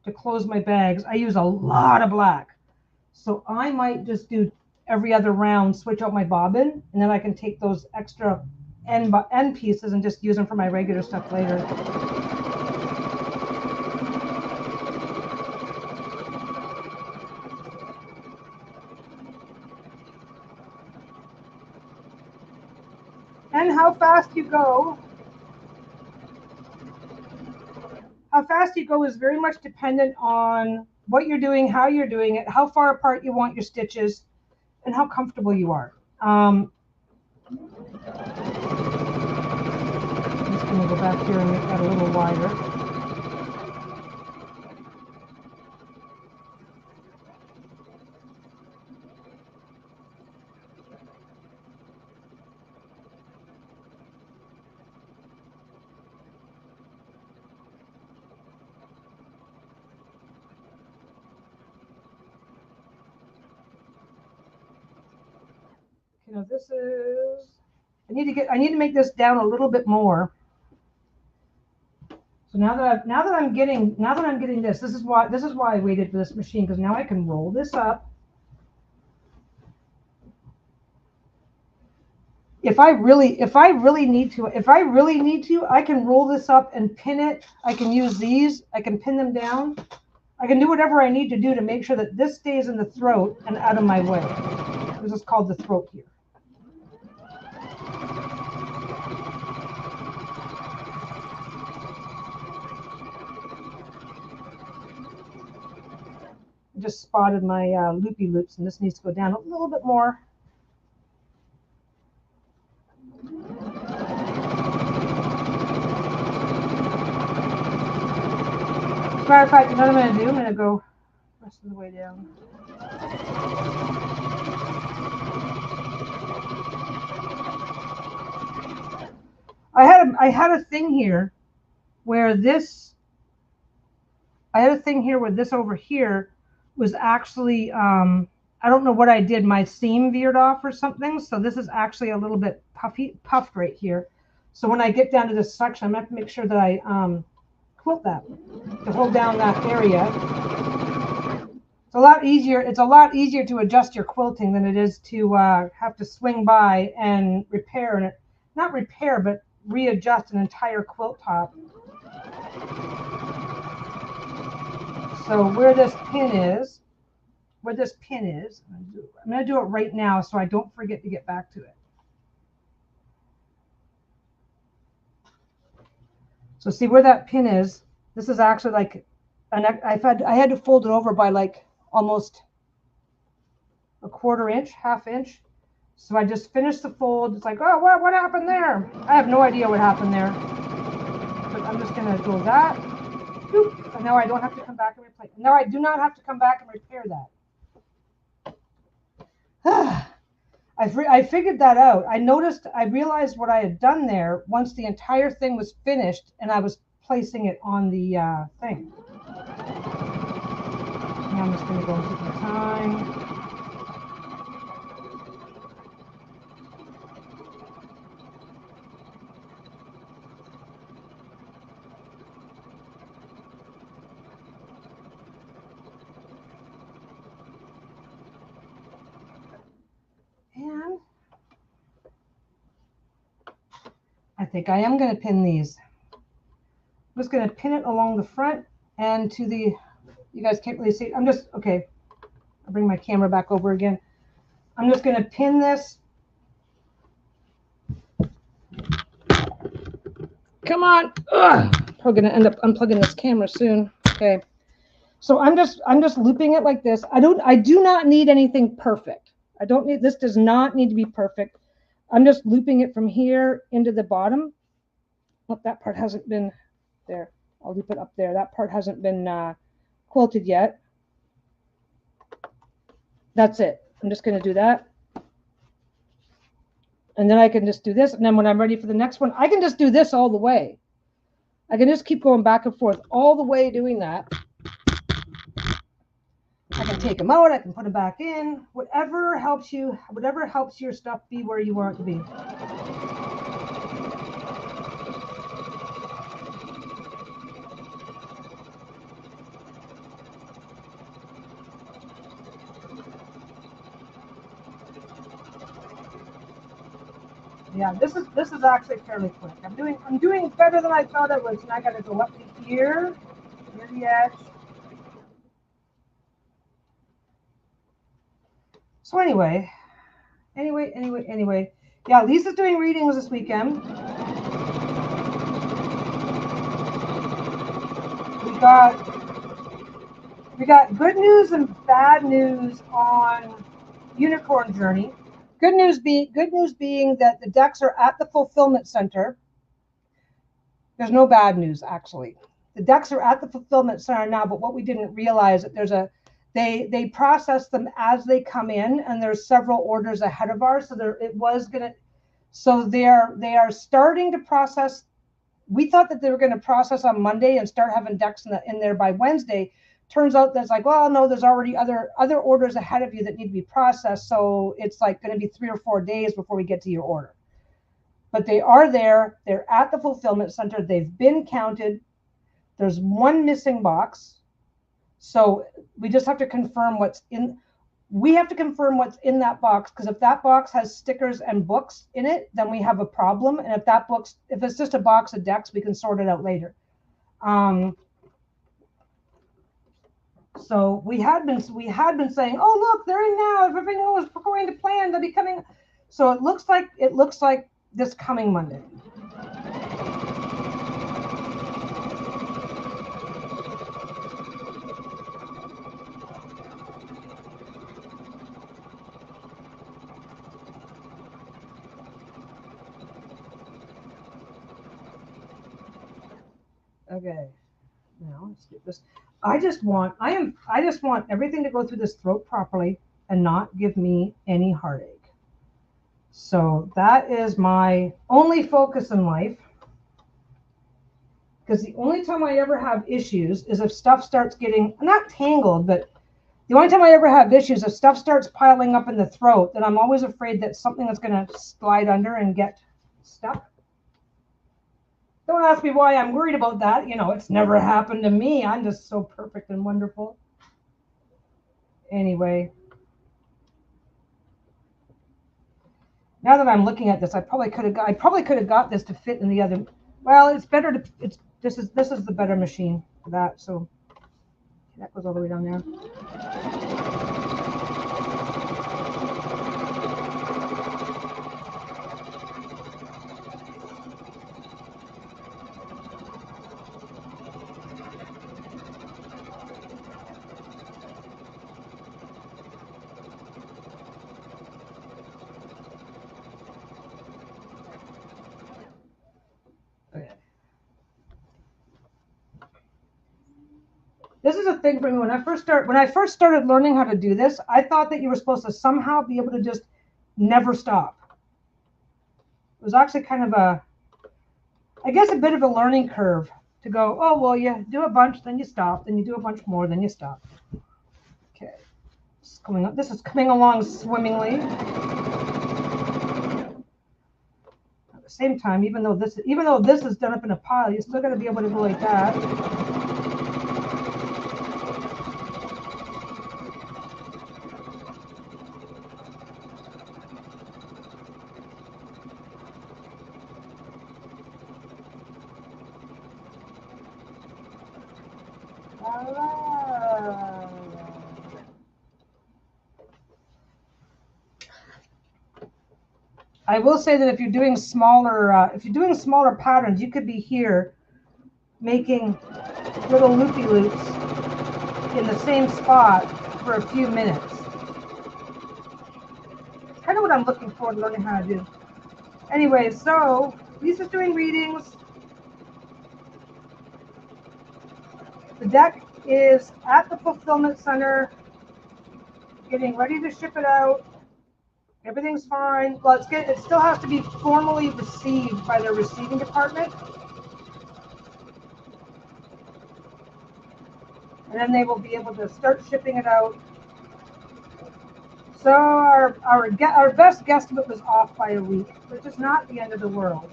to close my bags. I use a lot of black. So I might just do every other round, switch out my bobbin, and then I can take those extra end pieces and just use them for my regular stuff later. And how fast you go. How fast you go is very much dependent on what you're doing, how you're doing it, how far apart you want your stitches, and how comfortable you are. I'm just going to go back here and make that a little wider. You know, this is. I need to make this down a little bit more. So now that I'm getting this, this is why I waited for this machine, because now I can roll this up. If I really need to, I can roll this up and pin it. I can use these. I can pin them down. I can do whatever I need to do to make sure that this stays in the throat and out of my way. This is called the throat here. I just spotted my loopy loops, and this needs to go down a little bit more. As a matter of fact, you know what I'm going to do? I'm going to go the rest of the way down. I had a thing here where this over here was actually I don't know what I did. My seam veered off or something. So this is actually a little bit puffed right here. So when I get down to this section, I'm going to have to make sure that I quilt that to hold down that area. It's a lot easier. It's a lot easier to adjust your quilting than it is to have to swing by and repair and not repair, but readjust an entire quilt top. So where this pin is, I'm going to do it right now so I don't forget to get back to it. So see where that pin is. This is actually like, I had to fold it over by like almost a quarter inch, half inch. So I just finished the fold. It's like, oh, what happened there? I have no idea what happened there. But I'm just going to go that. Boop, and now I don't have to come back and replace. Now I do not have to come back and repair that. I figured that out. I realized what I had done there once the entire thing was finished and I was placing it on the thing. Now I'm just going to go and take my time. And I think I am going to pin these. I'm just going to pin it along the front and to the, you guys can't really see. Okay. I'll bring my camera back over again. I'm just going to pin this. Come on. Ugh. We're going to end up unplugging this camera soon. Okay. So I'm just looping it like this. I do not need anything perfect. This does not need to be perfect. I'm just looping it from here into the bottom. Oh, that part hasn't been there. I'll loop it up there. That part hasn't been quilted yet. That's it. I'm just going to do that. And then I can just do this. And then when I'm ready for the next one, I can just do this all the way. I can just keep going back and forth all the way doing that. I can take them out. I can put them back in. Whatever helps your stuff be where you want it to be. Yeah, this is actually fairly quick. I'm doing better than I thought I was, and I got to go up to here, near the edge. So anyway, yeah, Lisa's doing readings this weekend. We got good news and bad news on Unicorn Journey. Good news being that the decks are at the fulfillment center. There's no bad news, actually. The decks are at the fulfillment center now, but what we didn't realize that they process them as they come in, and there's several orders ahead of ours. So they are starting to process. We thought that they were going to process on Monday and start having decks in there by Wednesday. Turns out that's like, well, no, there's already other orders ahead of you that need to be processed. So it's like going to be 3 or 4 days before we get to your order. But they are there. They're at the fulfillment center. They've been counted. There's one missing box. So we just have to confirm what's in. We have to confirm what's in that box, because if that box has stickers and books in it, then we have a problem. And if it's just a box of decks, we can sort it out later. So we had been saying, oh look, they're in now. If everything was going to plan, they'll be coming. So it looks like this coming Monday. Okay, now let's get this. I just want everything to go through this throat properly and not give me any heartache. So that is my only focus in life. Because the only time I ever have issues is if stuff starts getting, not tangled, but the only time I ever have issues if stuff starts piling up in the throat, then I'm always afraid that something is going to slide under and get stuck. Don't ask me why I'm worried about that. You know, it's never happened to me. I'm just so perfect and wonderful. Anyway, now that I'm looking at this, I probably could have got this to fit in the other. Well, it's better to. This is the better machine for that. So that goes all the way down there. This is a thing for me. When I first started learning how to do this, I thought that you were supposed to somehow be able to just never stop. It was actually kind of a bit of a learning curve to go, oh, well, you do a bunch, then you stop, then you do a bunch more, then you stop. Okay. This is coming along swimmingly. At the same time, even though this is done up in a pile, you still got to be able to go like that. I will say that if you're doing smaller patterns, you could be here making little loopy loops in the same spot for a few minutes. It's kind of what I'm looking forward to learning how to do. Anyway, so Lisa's doing readings. The deck is at the fulfillment center, getting ready to ship it out. Everything's fine. Well, it still has to be formally received by their receiving department. And then they will be able to start shipping it out. So our best guesstimate was off by a week, which is not the end of the world.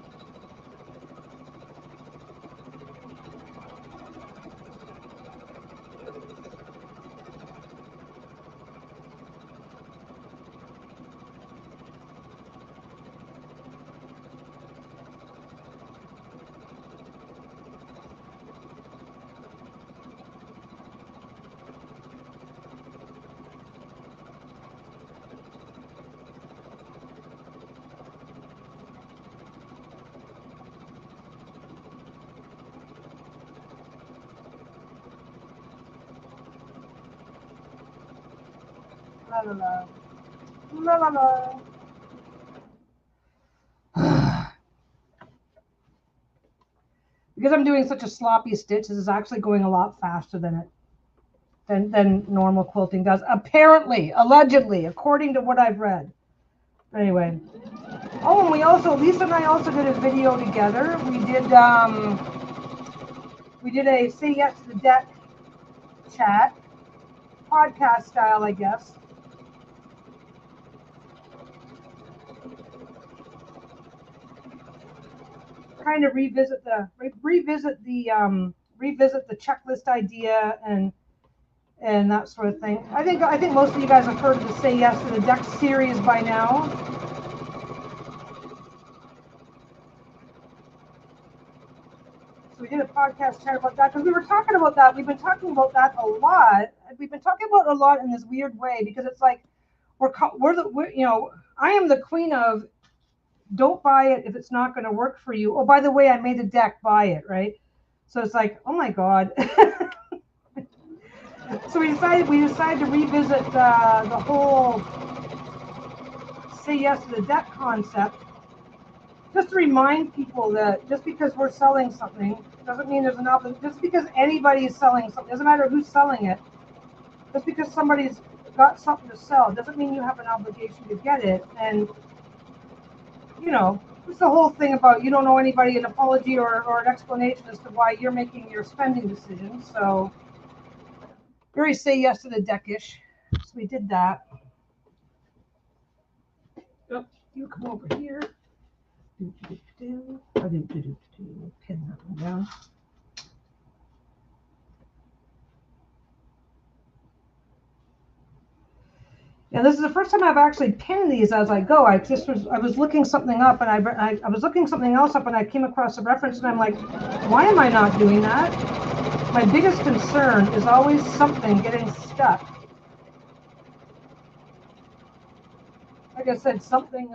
La la la. La la la. Because I'm doing such a sloppy stitch, this is actually going a lot faster than normal quilting does. Apparently, allegedly, according to what I've read. Anyway. Oh, and Lisa and I also did a video together. We did a Say Yes to the Deck chat, podcast style, I guess. Kind of revisit the checklist idea and and that sort of thing. I think most of you guys have heard of the Say Yes to the Deck series by now. So we did a podcast chat about that because we were talking about that. We've been talking about that a lot. We've been talking about it a lot in this weird way because it's like we're you know, I am the queen of don't buy it if it's not going to work for you. Oh, by the way, I made a deck, buy it, right? So it's like, oh my God. So we decided to revisit the whole Say Yes to the Deck concept, just to remind people that just because we're selling something doesn't mean there's an obligation. Just because anybody is selling something, doesn't matter who's selling it. Just because somebody's got something to sell doesn't mean you have an obligation to get it. And you know, it's the whole thing about you don't owe anybody an apology or an explanation as to why you're making your spending decisions. So very Say Yes to the Deckish. So we did that. Oh, you come over here. Pin that one down. Yeah, this is the first time I've actually pinned these as I go. I was looking something up and I was looking something else up and I came across a reference and I'm like, why am I not doing that? My biggest concern is always something getting stuck. Like I said, something.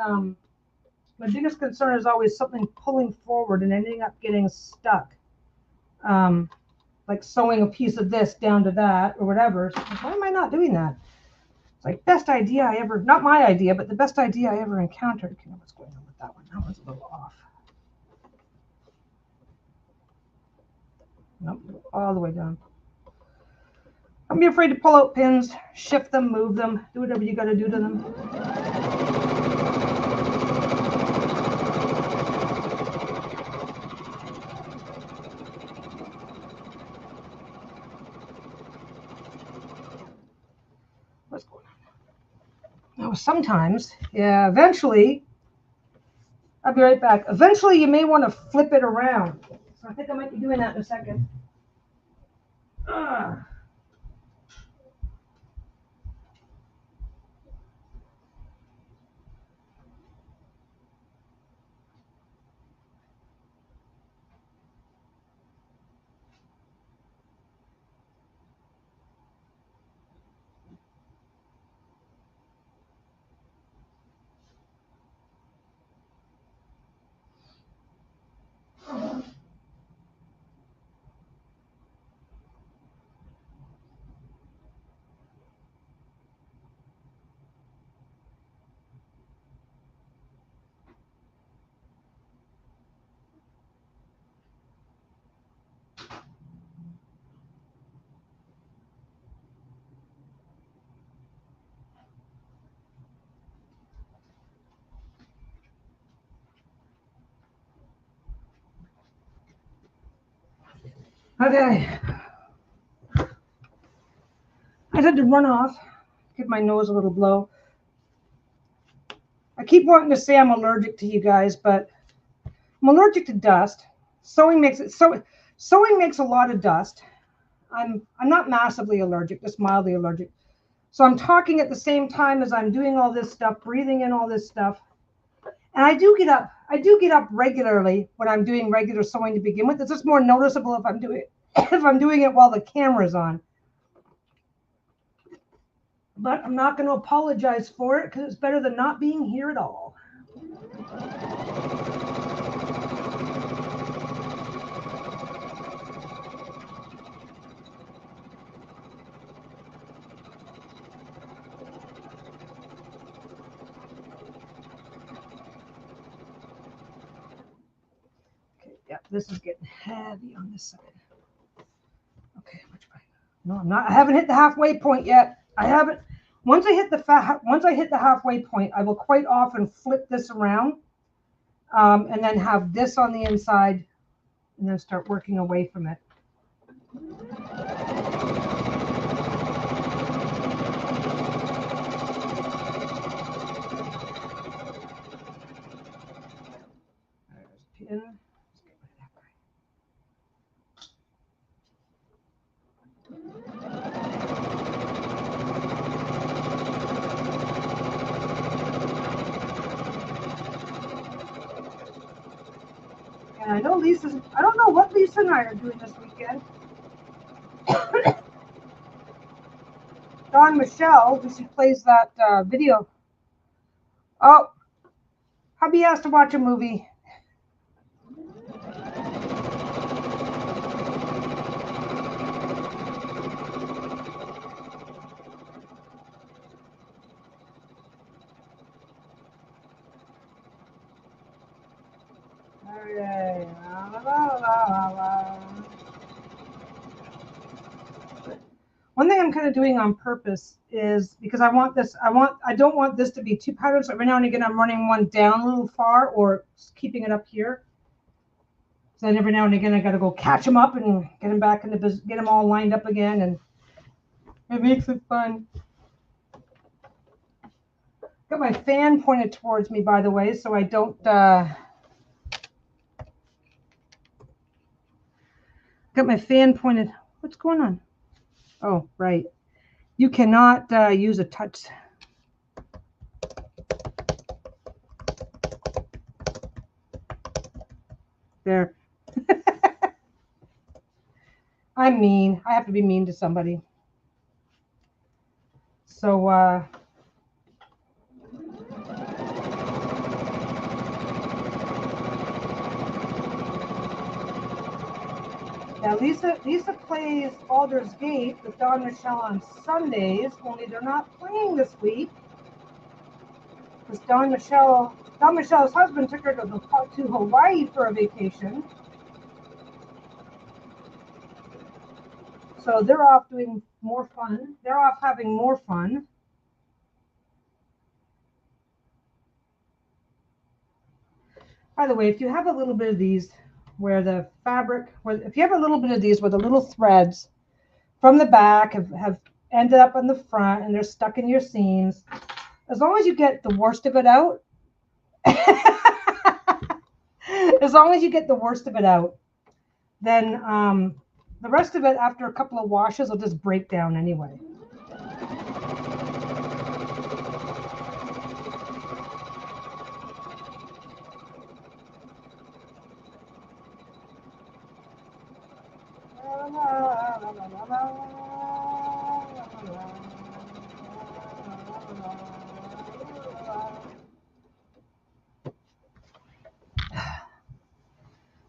My biggest concern is always something pulling forward and ending up getting stuck. Like sewing a piece of this down to that or whatever. So why am I not doing that? It's like best idea I ever, not my idea, but the best idea I ever encountered. Okay, what's going on with that one? That one's a little off. Nope, all the way down. Don't be afraid to pull out pins, shift them, move them, do whatever you got to do to them. What's going on? Now, sometimes, yeah, eventually, I'll be right back. Eventually, you may want to flip it around. So I think I might be doing that in a second. Okay. I had to run off, give my nose a little blow. I keep wanting to say I'm allergic to you guys, but I'm allergic to dust. Sewing makes a lot of dust. I'm not massively allergic, just mildly allergic. So I'm talking at the same time as I'm doing all this stuff, breathing in all this stuff. And I do get up regularly when I'm doing regular sewing to begin with. It's just more noticeable if I'm doing it while the camera's on. But I'm not going to apologize for it because it's better than not being here at all. Okay, yeah, this is getting heavy on this side. Okay, which way? No, I'm not. I haven't hit the halfway point yet. I haven't. Once I hit the halfway point, I will quite often flip this around, and then have this on the inside, and then start working away from it. There's a pin. I don't know what Lisa and I are doing this weekend. Dawn Michelle, who she plays that video. Oh, hubby has to watch a movie. Okay. One thing I'm kind of doing on purpose is because I don't want this to be too powdered. So every now and again, I'm running one down a little far or keeping it up here. So then every now and again, I got to go catch them up and get them back into business, get them all lined up again. And it makes it fun. Got my fan pointed towards me, by the way, so I don't, got my fan pointed. What's going on? Oh, right. You cannot use a touch. There. I'm mean. I have to be mean to somebody. So, yeah, Lisa plays Baldur's Gate with Dawn Michelle on Sundays, only they're not playing this week. Because Dawn Michelle's husband took her to Hawaii for a vacation. So they're off doing more fun. They're off having more fun. By the way, if you have a little bit of these where the fabric, if you have a little bit of these where the little threads from the back have ended up on the front and they're stuck in your seams, as long as you get the worst of it out, as long as you get the worst of it out, then the rest of it after a couple of washes will just break down anyway.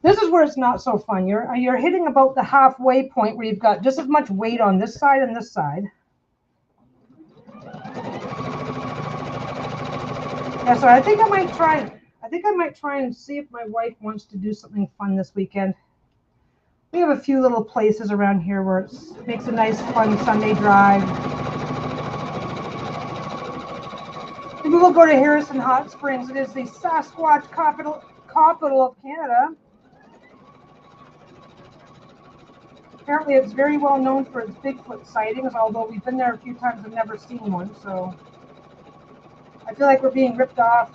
This is where it's not so fun. You're hitting about the halfway point where you've got just as much weight on this side and this side. Yeah, so I think I might try and see if my wife wants to do something fun this weekend. We have a few little places around here where it makes a nice fun Sunday drive. Maybe we'll go to Harrison Hot Springs. It is the Sasquatch capital of Canada. Apparently, it's very well known for its Bigfoot sightings, although we've been there a few times and never seen one, so I feel like we're being ripped off.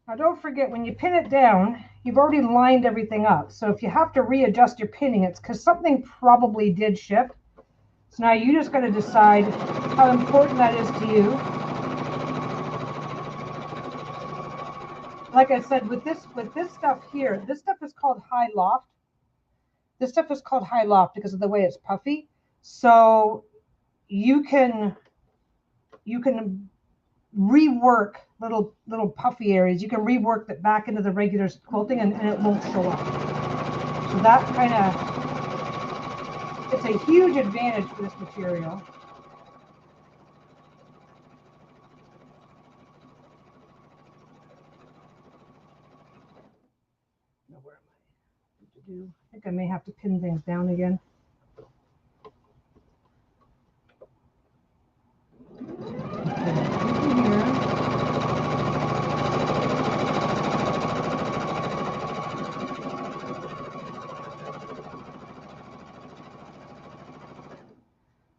Now don't forget, when you pin it down, you've already lined everything up. So if you have to readjust your pinning, it's because something probably did ship. So now you just got to decide how important that is to you. Like I said, with this stuff here, this stuff is called high loft. This stuff is called high loft because of the way it's puffy. So you can rework little puffy areas. You can rework that back into the regular quilting, and it won't show up. So that kind of, it's a huge advantage for this material. Now, where am I? What to do? I think I may have to pin things down again.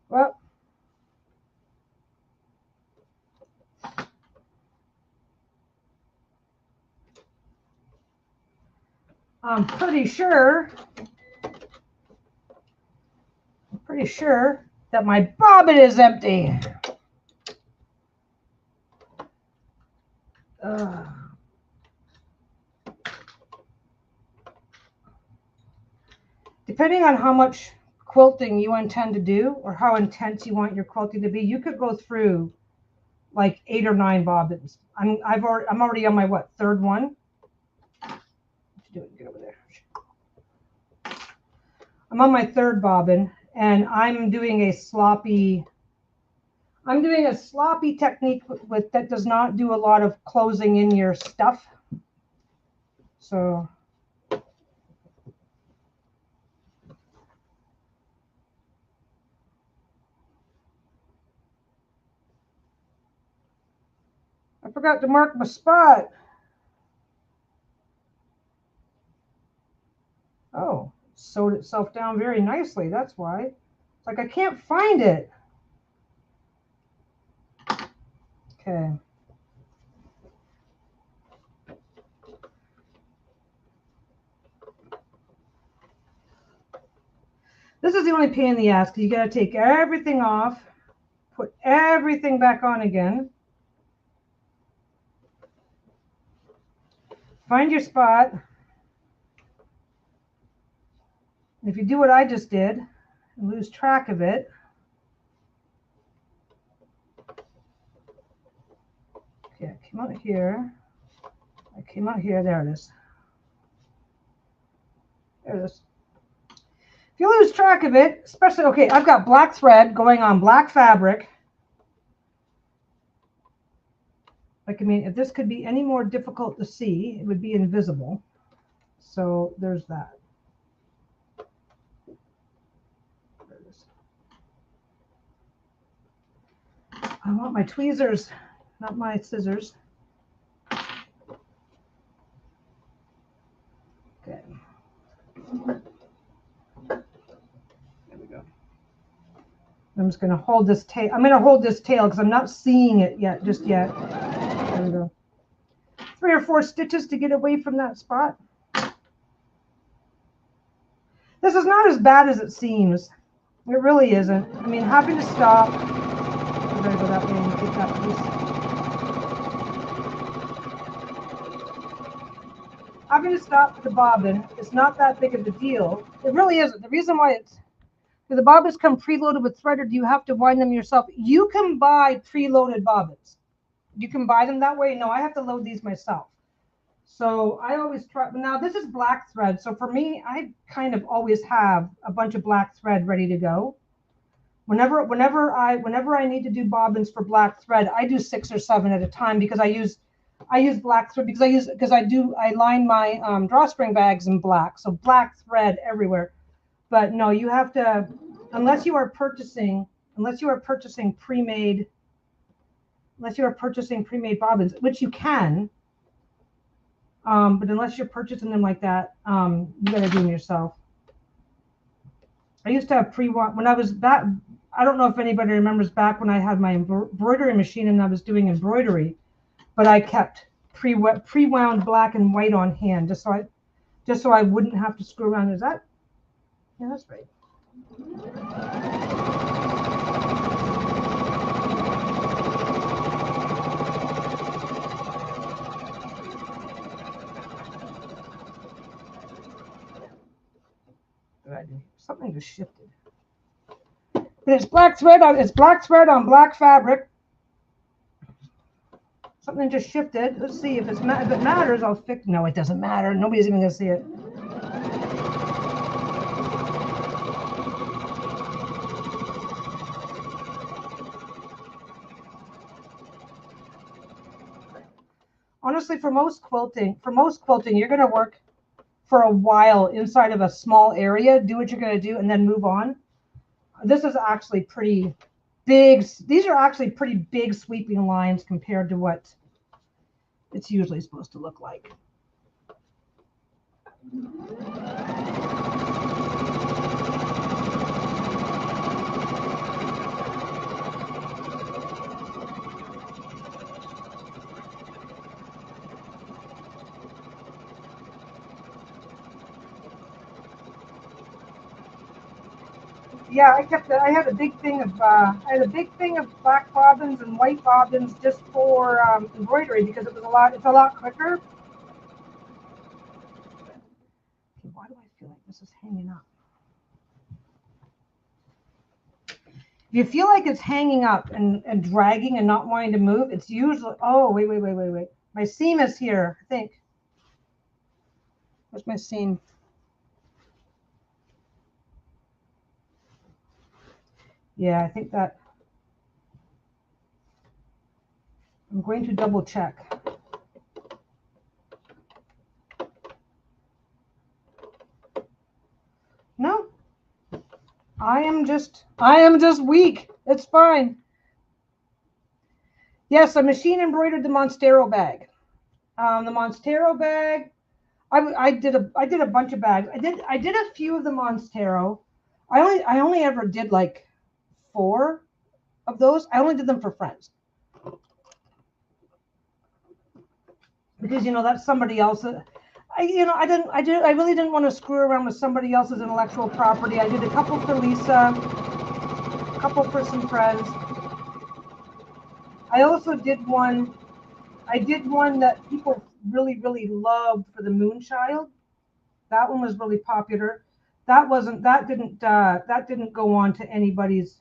Well, I'm pretty sure that my bobbin is empty. Depending on how much quilting you intend to do or how intense you want your quilting to be, you could go through like 8 or 9 bobbins. I'm already on my third one. What you doing? Get over there. I'm on my 3rd bobbin, and I'm doing a sloppy technique with that does not do a lot of closing in your stuff. So I forgot to mark my spot. Oh, it sewed itself down very nicely. That's why. It's like I can't find it. Okay. This is the only pain in the ass because you got to take everything off, put everything back on again. Find your spot. If you do what I just did and lose track of it, okay, I came out here. I came out here. There it is. There it is. If you lose track of it, especially, okay, I've got black thread going on black fabric. Like, I mean, if this could be any more difficult to see, it would be invisible. So there's that. There it is. I want my tweezers, not my scissors. Okay. There we go. I'm just going to hold this tail. I'm going to hold this tail because I'm not seeing it yet, just yet. There we go. 3 or 4 stitches to get away from that spot. This is not as bad as it seems. It really isn't. I mean, having to stop. I'm going to go that way and get that piece. Having to stop the bobbin is not that big of a deal. It really isn't. The reason why it's, the bobbins come preloaded with thread, or do you have to wind them yourself? You can buy preloaded bobbins. You can buy them that way. No, I have to load these myself. So I always try. Now this is black thread. So for me, I kind of always have a bunch of black thread ready to go. Whenever I need to do bobbins for black thread, I do 6 or 7 at a time because I use black thread because I line my drawstring bags in black. So black thread everywhere. But no, you have to, unless you are purchasing pre-made bobbins, which you can. But unless you're purchasing them like that, you got to do them yourself. I used to have when I was back. I don't know if anybody remembers back when I had my embroidery machine and I was doing embroidery, but I kept pre-wound black and white on hand just so I wouldn't have to screw around. Is that? Yeah, that's right. just shifted. But it's black thread on black fabric. Something just shifted. Let's see if if it matters. I'll fix. No, it doesn't matter. Nobody's even gonna see it. Honestly, for most quilting, you're gonna work for a while inside of a small area. Do what you're gonna do, and then move on. This is actually pretty big. These are actually pretty big sweeping lines compared to what it's usually supposed to look like. Yeah, I had a big thing of black bobbins and white bobbins just for embroidery because it's a lot quicker. Okay, why do I feel like this is hanging up? If you feel like it's hanging up and dragging and not wanting to move, it's usually, oh, wait. My seam is here, I think. Where's my seam? Yeah, I think that. I'm going to double check. No, I am just weak. It's fine. Yes, I machine embroidered the Monstero bag. The Monstero bag. I did a bunch of bags. I did a few of the Monstero. I only ever did like 4 of those. I only did them for friends. Because that's somebody else. I really didn't want to screw around with somebody else's intellectual property. I did a couple for Lisa, a couple for some friends. I also did one. I did one that people really loved for the Moonchild. That one was really popular. That didn't go on to anybody's.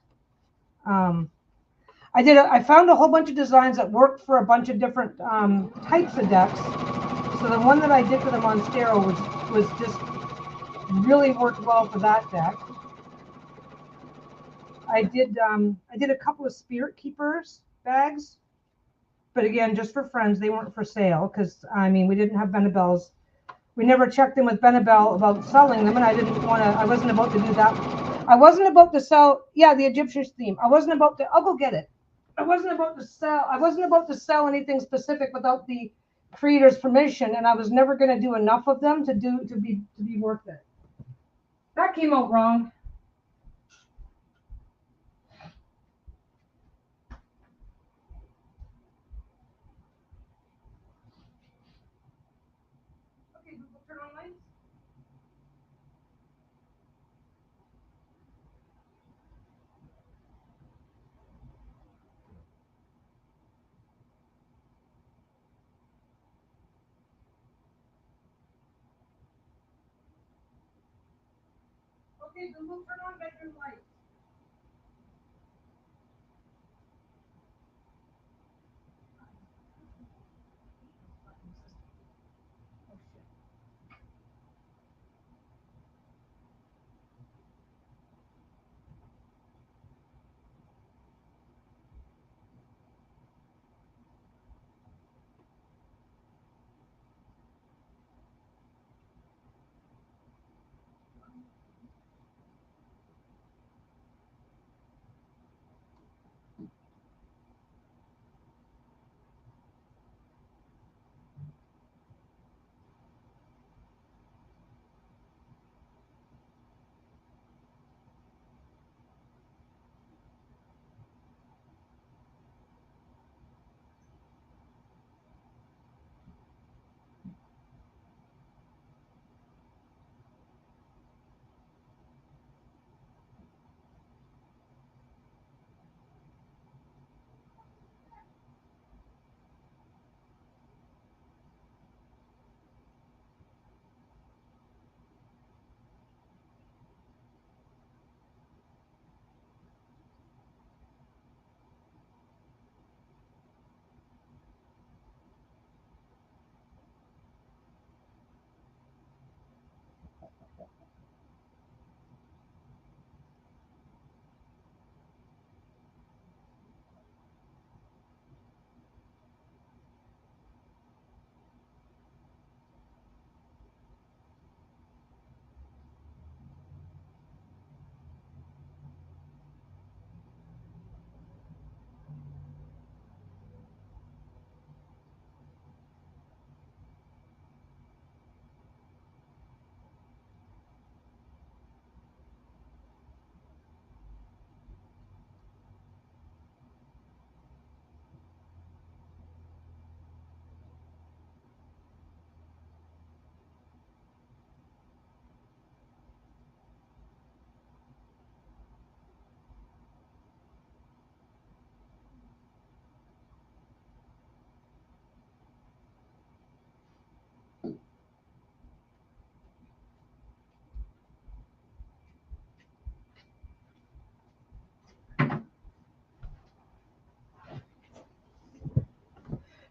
I found a whole bunch of designs that worked for a bunch of different types of decks. So the one that I did for the Monstero was just really worked well for that deck. I did a couple of Spirit Keepers bags, but again, just for friends. They weren't for sale because we didn't have Benebells. We never checked in with Benebell about selling them, and I wasn't about to do that. I wasn't about to sell. Yeah, the Egyptian theme. I wasn't about to. I'll go get it. I wasn't about to sell anything specific without the creator's permission, and I was never going to do enough of them to be worth it. That came out wrong. Okay, Google, turn on lights. Okay, Google, turn on bedroom lights.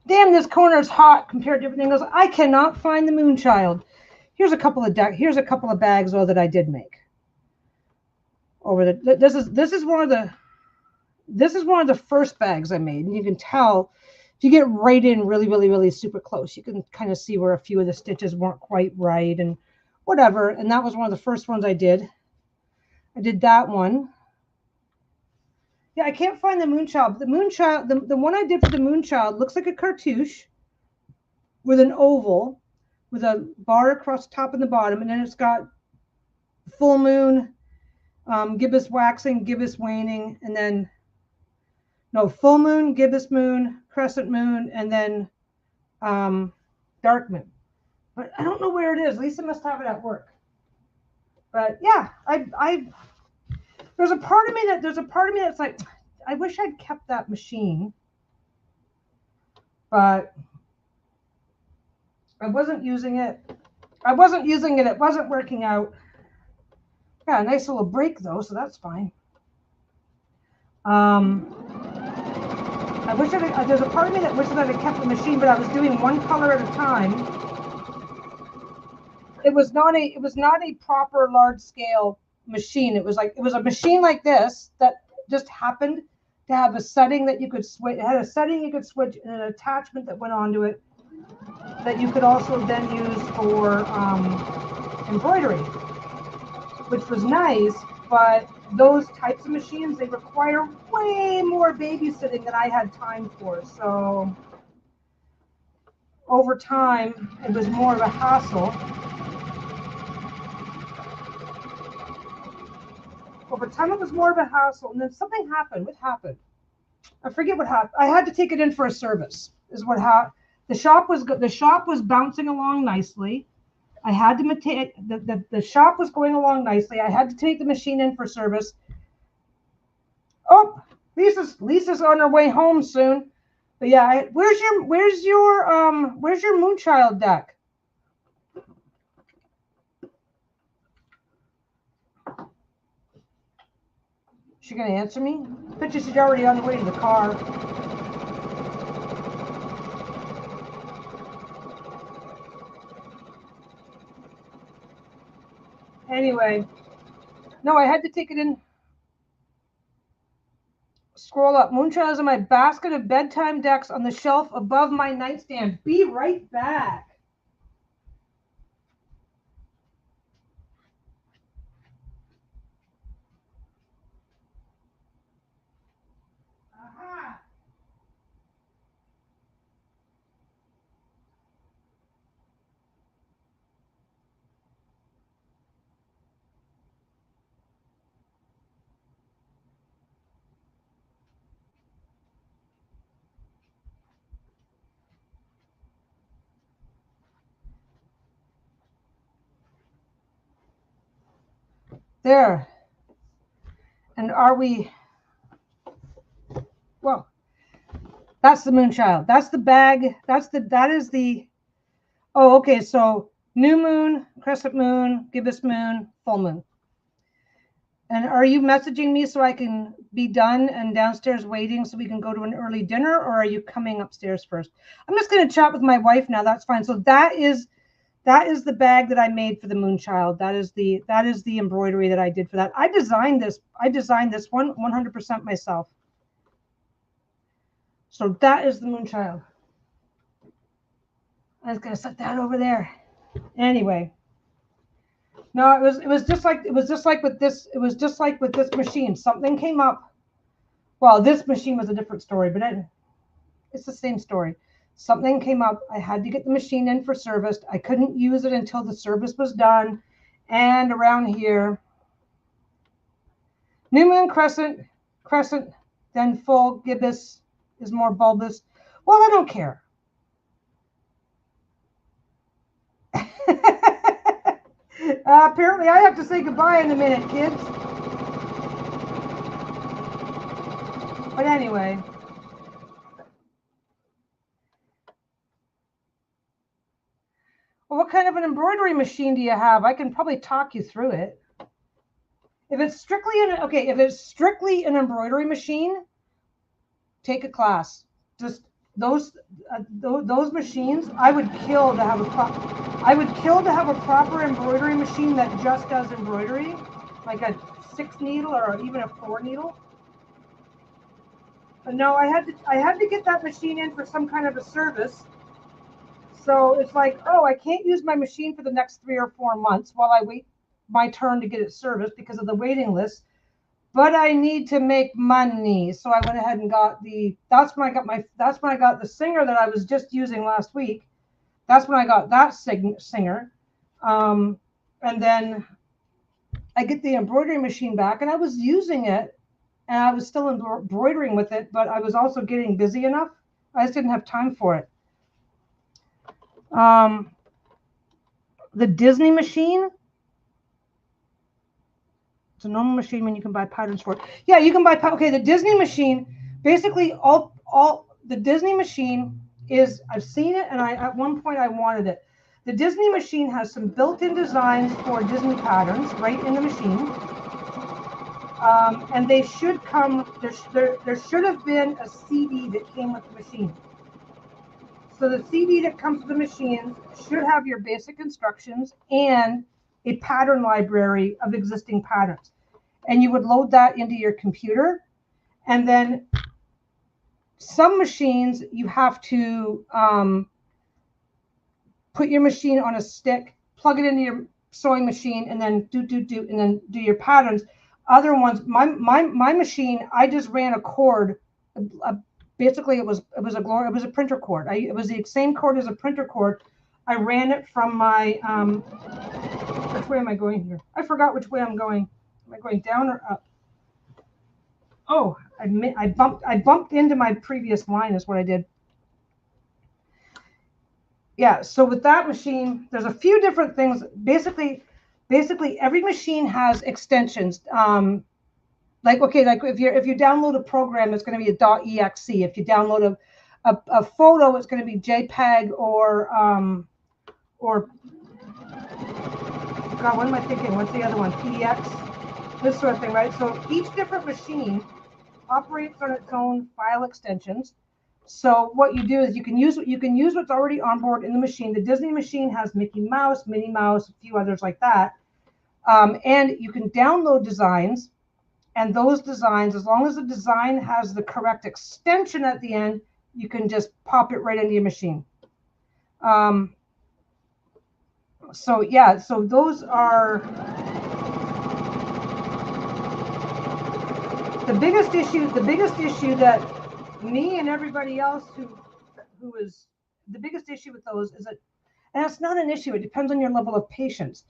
damn, this corner is hot compared to everything else. I cannot find the Moonchild. Here's a couple of bags though that I did make. This is one of the first bags I made, and you can tell if you get right in really super close, you can kind of see where a few of the stitches weren't quite right and whatever. And that was one of the first ones I did. I did that one. Yeah, I can't find the Moonchild. The one I did for the Moonchild looks like a cartouche with an oval with a bar across the top and the bottom, and then it's got full moon, gibbous waxing, gibbous waning, and then full moon, gibbous moon, crescent moon, and then dark moon. But I don't know where it is. Lisa must have it at work. But yeah, there's a part of me that's like, I wish I'd kept that machine, but I wasn't using it. It wasn't working out. Got a nice little break though, so that's fine. I wish there's a part of me that wishes I'd have kept the machine, but I was doing one color at a time. It was not a proper large scale machine. It was a machine like this that just happened to have a setting that you could switch. It had a setting you could switch and an attachment that went onto it that you could also then use for embroidery, which was nice. But those types of machines, they require way more babysitting than I had time for. So over time, it was more of a hassle. And then something happened. What happened? I forget what happened. I had to take it in for a service. Is what happened. The shop was bouncing along nicely. I had to the shop was going along nicely. I had to take the machine in for service. Oh, Lisa's on her way home soon. But yeah, where's your Moonchild deck? She gonna answer me? I bet you she's already on the way to the car. Anyway, no, I had to take it in. Scroll up. Moonchild is in my basket of bedtime decks on the shelf above my nightstand. Be right back. Aha. There. And are we? Well, that's the Moonchild. That's the bag. That is the. Oh, okay. So new moon, crescent moon, gibbous moon, full moon. And are you messaging me so I can be done and downstairs waiting so we can go to an early dinner, or are you coming upstairs first? I'm just going to chat with my wife now. That's fine. So that is the bag that I made for the Moonchild. That is the embroidery that I did for that. I designed this one 100% myself. So that is the Moonchild. I was going to set that over there. Anyway. No, it was just like with this machine. Something came up. Well, this machine was a different story, but it's the same story. Something came up. I had to get the machine in for service. I couldn't use it until the service was done. And around here, new moon, crescent, then full, gibbous is more bulbous. Well, I don't care. Apparently, I have to say goodbye in a minute, kids. But anyway. Well, what kind of an embroidery machine do you have? I can probably talk you through it. If it's strictly an embroidery machine, take a class. Just those those machines, I would kill to have a proper embroidery machine that just does embroidery, like a 6 needle or even a 4 needle. But no, I had to get that machine in for some kind of a service. So it's like, oh, I can't use my machine for the next 3 or 4 months while I wait my turn to get it serviced because of the waiting list. But I need to make money, so I went ahead and got that's when I got the Singer that I was just using last week. That's when I got that Singer, and then I get the embroidery machine back, and I was using it, and I was still embroidering with it, but I was also getting busy enough. I just didn't have time for it. The Disney machine. It's a normal machine when you can buy patterns for it. Yeah, you can buy. Okay, the Disney machine, basically all the Disney machine is. I've seen it, and at one point I wanted it. The Disney machine has some built-in designs for Disney patterns right in the machine, and they should come. There should have been a CD that came with the machine. So the CD that comes with the machine should have your basic instructions and a pattern library of existing patterns. And you would load that into your computer. And then some machines, you have to put your machine on a stick, plug it into your sewing machine, and then and then do your patterns. Other ones, my machine, I just ran a cord. Basically, it was a printer cord. It was the same cord as a printer cord. I ran it from my which way am I going here? I forgot which way I'm going. Am I going down or up? Oh, I bumped into my previous line is what I did. Yeah, so with that machine, there's a few different things. Basically every machine has extensions. Like if you download a program, it's going to be a .exe. If you download a photo, it's going to be JPEG or God, what am I thinking? What's the other one? PDX, this sort of thing, right? So each different machine operates on its own file extensions. So what you do is you can use what's already on board in the machine. The Disney machine has Mickey Mouse, Minnie Mouse, a few others like that, and you can download designs. And those designs, as long as the design has the correct extension at the end, you can just pop it right into your machine. So yeah, so those are the biggest issue. The biggest issue that me and everybody else who is the biggest issue with those is that, and it's not an issue. It depends on your level of patience.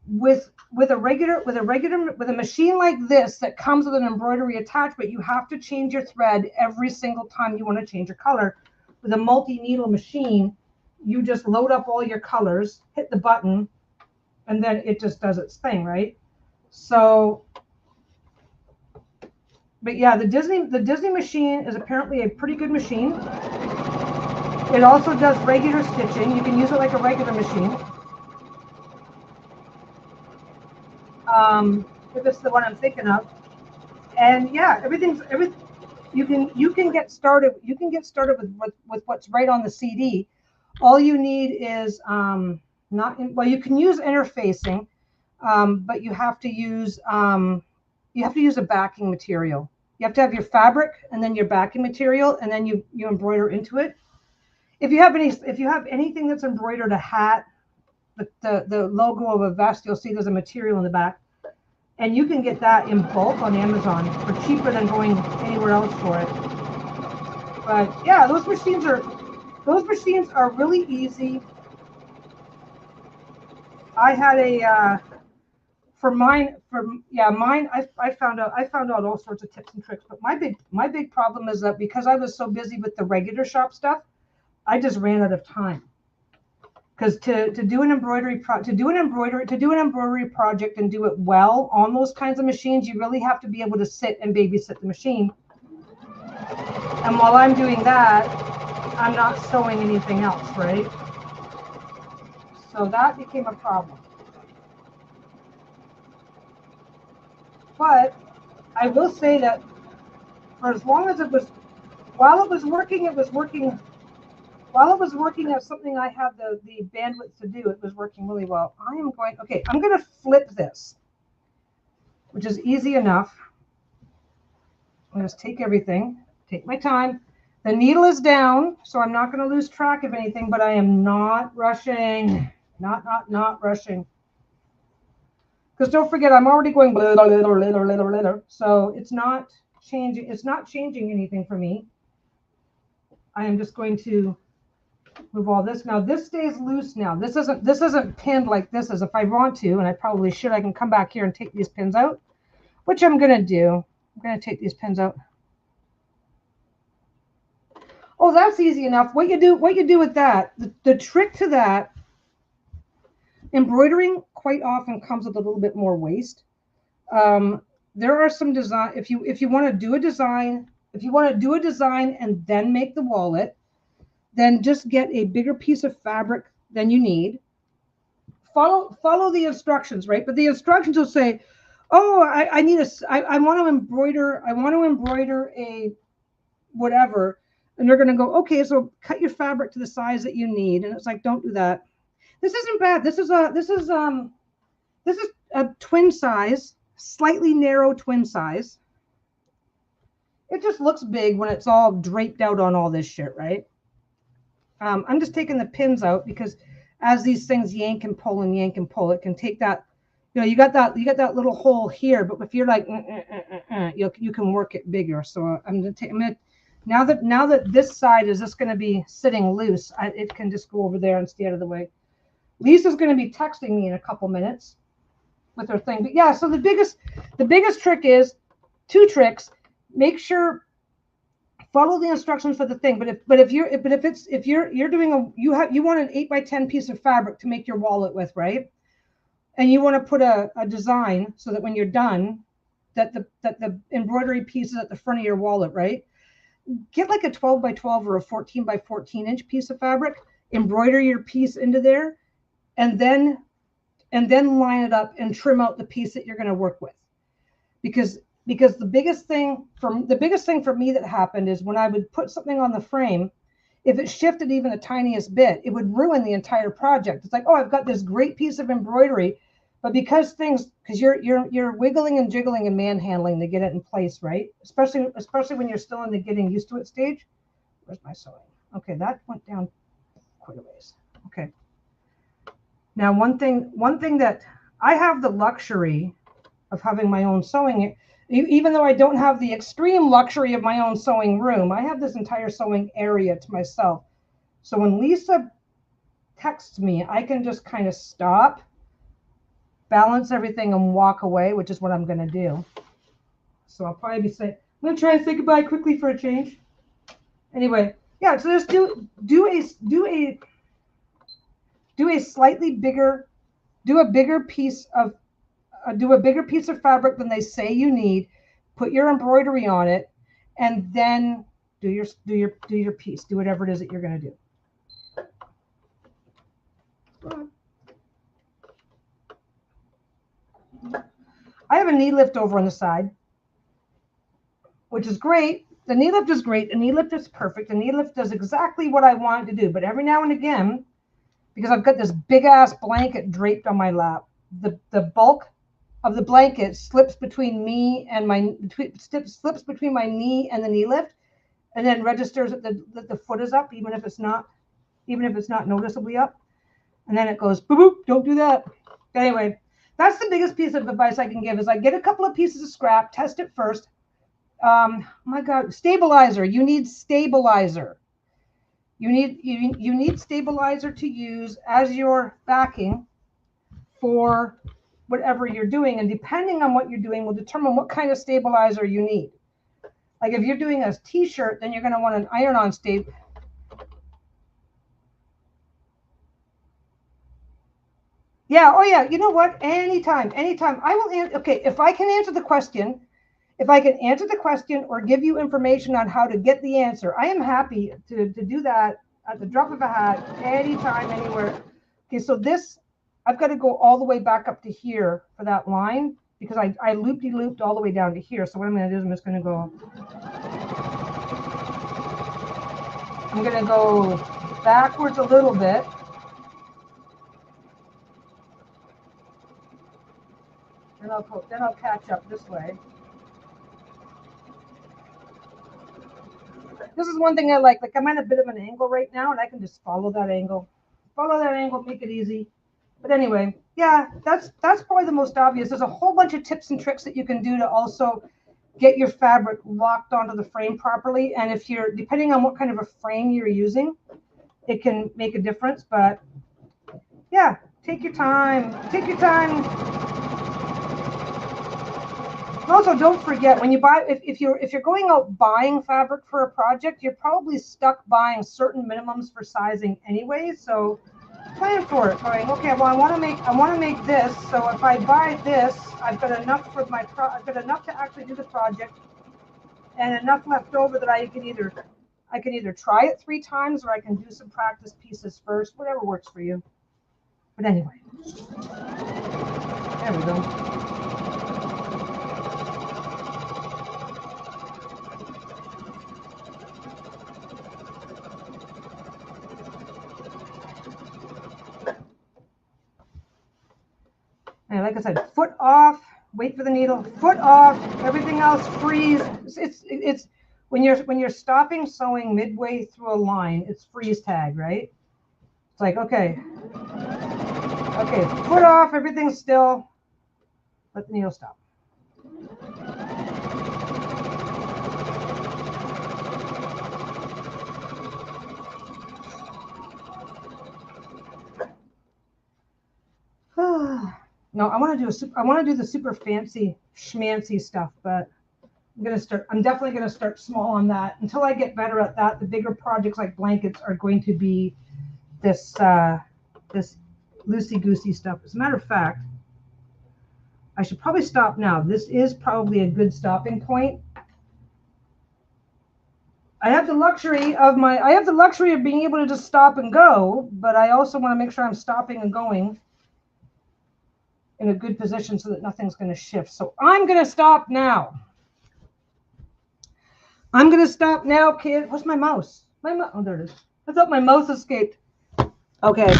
With a machine like this that comes with an embroidery attachment, you have to change your thread every single time you want to change your color. With a multi-needle machine, you just load up all your colors, hit the button, and then it just does its thing, right? So, but yeah, the Disney machine is apparently a pretty good machine. It also does regular stitching. You can use it like a regular machine. If it's the one I'm thinking of, and yeah, you can get started. You can get started with what's right on the CD. All you need is you can use interfacing, but you have to use a backing material. You have to have your fabric and then your backing material, and then you embroider into it. If you have anything that's embroidered, a hat, the logo of a vest, you'll see there's a material in the back. And you can get that in bulk on Amazon for cheaper than going anywhere else for it. But yeah, those machines are really easy. I had I found out all sorts of tips and tricks. But my big problem is that because I was so busy with the regular shop stuff, I just ran out of time. Because to do an embroidery project and do it well on those kinds of machines, you really have to be able to sit and babysit the machine. And while I'm doing that, I'm not sewing anything else, right? So that became a problem. But I will say that for as long as while it was working while it was working as something I had the bandwidth to do, it was working really well. Okay, I'm going to flip this, which is easy enough. I'll just take everything, take my time. The needle is down, so I'm not going to lose track of anything, but I am not rushing. Not rushing. Because don't forget, I'm already going blah, blah, blah, blah, blah, blah, blah. So it's not changing anything for me. I am just going to move all this. Now this stays loose now. This isn't pinned like this as if I want to, and I probably should. I can come back here and take these pins out, which I'm going to do. I'm going to take these pins out. Oh, that's easy enough. What you do with that, the trick to that, embroidering quite often comes with a little bit more waste. There are some design, if you want to do a design, and then make the wallet, then just get a bigger piece of fabric than you need. Follow the instructions, right? But the instructions will say, oh, I want to embroider a whatever. And they're going to go, okay, so cut your fabric to the size that you need. And it's like, don't do that. This isn't bad. This is a twin size, slightly narrow twin size. It just looks big when it's all draped out on all this shit, right? I'm just taking the pins out because as these things yank and pull, it can take that. You got that little hole here, but if you're like, you can work it bigger. So I'm gonna now that this side is just going to be sitting loose, it can just go over there and stay out of the way. Lisa's going to be texting me in a couple minutes with her thing. But yeah, so the biggest trick is two tricks. Make sure follow the instructions for the thing. But if you're doing you want an 8x10 piece of fabric to make your wallet with, right? And you want to put a design so that when you're done, that the embroidery piece is at the front of your wallet, right? Get like a 12x12 or a 14x14 inch piece of fabric, embroider your piece into there, and then line it up and trim out the piece that you're going to work with. Because the biggest thing for me that happened is when I would put something on the frame, if it shifted even the tiniest bit, it would ruin the entire project. It's like, oh, I've got this great piece of embroidery, but because you're wiggling and jiggling and manhandling to get it in place, right? Especially when you're still in the getting used to it stage. Where's my sewing? Okay, that went down quite a ways. Okay. Now, one thing that I have the luxury of having my own sewing, even though I don't have the extreme luxury of my own sewing room, I have this entire sewing area to myself. So when Lisa texts me, I can just kind of stop, balance everything, and walk away, which is what I'm going to do. So I'll probably be saying, I'm going to try and say goodbye quickly for a change. Anyway, yeah, so just do a slightly bigger, do a bigger piece of fabric than they say you need. Put your embroidery on it, and then do your piece. Do whatever it is that you're going to do. I have a knee lift over on the side, which is great. The knee lift is great. The knee lift is perfect. The knee lift does exactly what I want it to do. But every now and again, because I've got this big ass blanket draped on my lap, the bulk of the blanket slips between me and slips between my knee and the knee lift, and then registers that the foot is up, even if it's not noticeably up. And then it goes boop boop. Don't do that. Anyway, that's the biggest piece of advice I can give is like get a couple of pieces of scrap, test it first. My God, stabilizer. You need stabilizer. You need stabilizer to use as your backing for whatever you're doing, and depending on what you're doing will determine what kind of stabilizer you need. Like if you're doing a t-shirt, then you're going to want an iron-on stabilizer. Yeah, oh yeah, you know what? Anytime. I will answer. Okay, if I can answer the question or give you information on how to get the answer, I am happy to do that at the drop of a hat, anytime, anywhere. Okay, so this, I've got to go all the way back up to here for that line because I looped all the way down to here. So what I'm going to do is I'm just going to go backwards a little bit. Then I'll catch up this way. This is one thing I like. Like I'm at a bit of an angle right now, and I can just follow that angle. Follow that angle, make it easy. But anyway, yeah, that's probably the most obvious. There's a whole bunch of tips and tricks that you can do to also get your fabric locked onto the frame properly. And if you're, depending on what kind of a frame you're using, it can make a difference. But yeah, take your time. Take your time. Also, don't forget when you buy, if you're going out buying fabric for a project, you're probably stuck buying certain minimums for sizing anyway. So plan for it. Going, okay, well, I want to make this. So if I buy this, I've got enough for my I've got enough to actually do the project, and enough left over that I can either try it 3 times or I can do some practice pieces first, whatever works for you. But anyway, there we go. And like I said, foot off, wait for the needle, foot off, everything else freeze. It's when you're stopping sewing midway through a line, it's freeze tag, right? It's like, okay, foot off, everything's still, let the needle stop. No, I want to do the super fancy schmancy stuff, but I'm definitely gonna start small on that. Until I get better at that, the bigger projects like blankets are going to be this this loosey-goosey stuff. As a matter of fact, I should probably stop now. This is probably a good stopping point. I have the luxury of being able to just stop and go, but I also want to make sure I'm stopping and going in a good position so that nothing's going to shift. So I'm going to stop now. I'm going to stop now, kid. Where's my mouse? Oh, there it is. I thought my mouse escaped. Okay.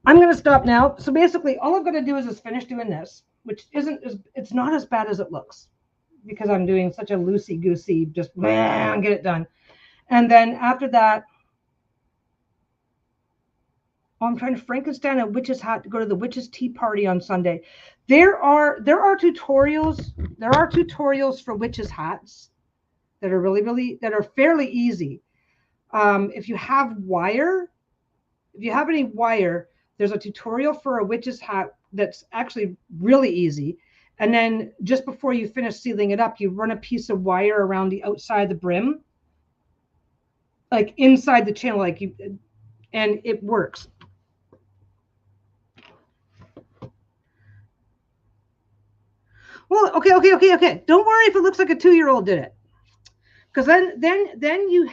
I'm going to stop now. So basically, all I've got to do is just finish doing this, which it's not as bad as it looks because I'm doing such a loosey-goosey, just get it done. And then after that, I'm trying to Frankenstein a witch's hat to go to the witch's tea party on Sunday. There are tutorials. There are tutorials for witch's hats that are fairly easy. If you have any wire, there's a tutorial for a witch's hat that's actually really easy. And then just before you finish sealing it up, you run a piece of wire around the outside of the brim, like inside the channel, and it works. Well, okay. Don't worry if it looks like a 2-year-old did it, because then you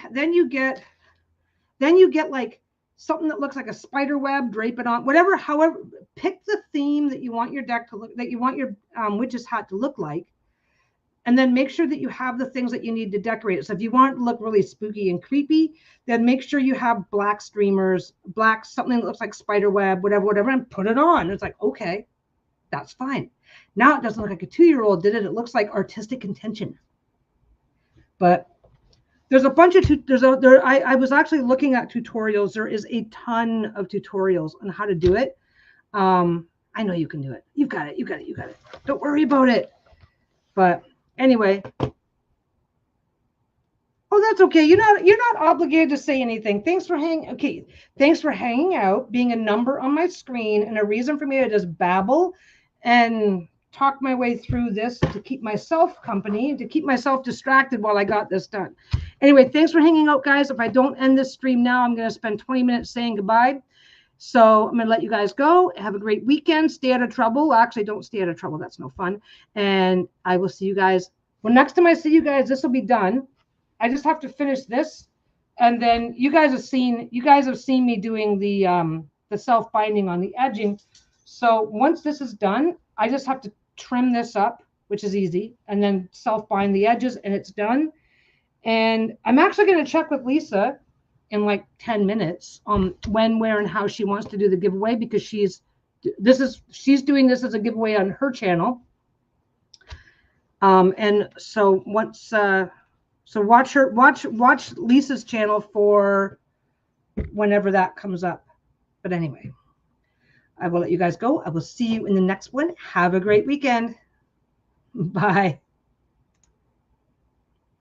get like something that looks like a spider web, drape it on, whatever. However, pick the theme that you want your deck to look, that you want your witch's hat to look like, and then make sure that you have the things that you need to decorate it. So if you want it to look really spooky and creepy, then make sure you have black streamers, something that looks like spider web, whatever, and put it on. It's like, okay, that's fine. Now it doesn't look like a 2-year-old did it. It looks like artistic intention. But there's a bunch of I was actually looking at tutorials. There is a ton of tutorials on how to do it. I know you can do it. You've got it. Don't worry about it. But anyway, oh, that's okay. You're not obligated to say anything. Thanks for hanging out, being a number on my screen, and a reason for me to just babble and talk my way through this to keep myself company, to keep myself distracted while I got this done. Anyway, thanks for hanging out, guys. If I don't end this stream now, I'm going to spend 20 minutes saying goodbye. So I'm going to let you guys go. Have a great weekend. Stay out of trouble. Actually, don't stay out of trouble. That's no fun. And I will see you guys. Well, next time I see you guys, this will be done. I just have to finish this. And then you guys have seen me doing the self-binding on the edging. So once this is done, I just have to trim this up, which is easy, and then self-bind the edges, and it's done. And I'm actually going to check with Lisa in like 10 minutes on when, where, and how she wants to do the giveaway, because she's doing this as a giveaway on her channel. And so once so watch Lisa's channel for whenever that comes up. But anyway, I will let you guys go. I will see you in the next one. Have a great weekend. Bye.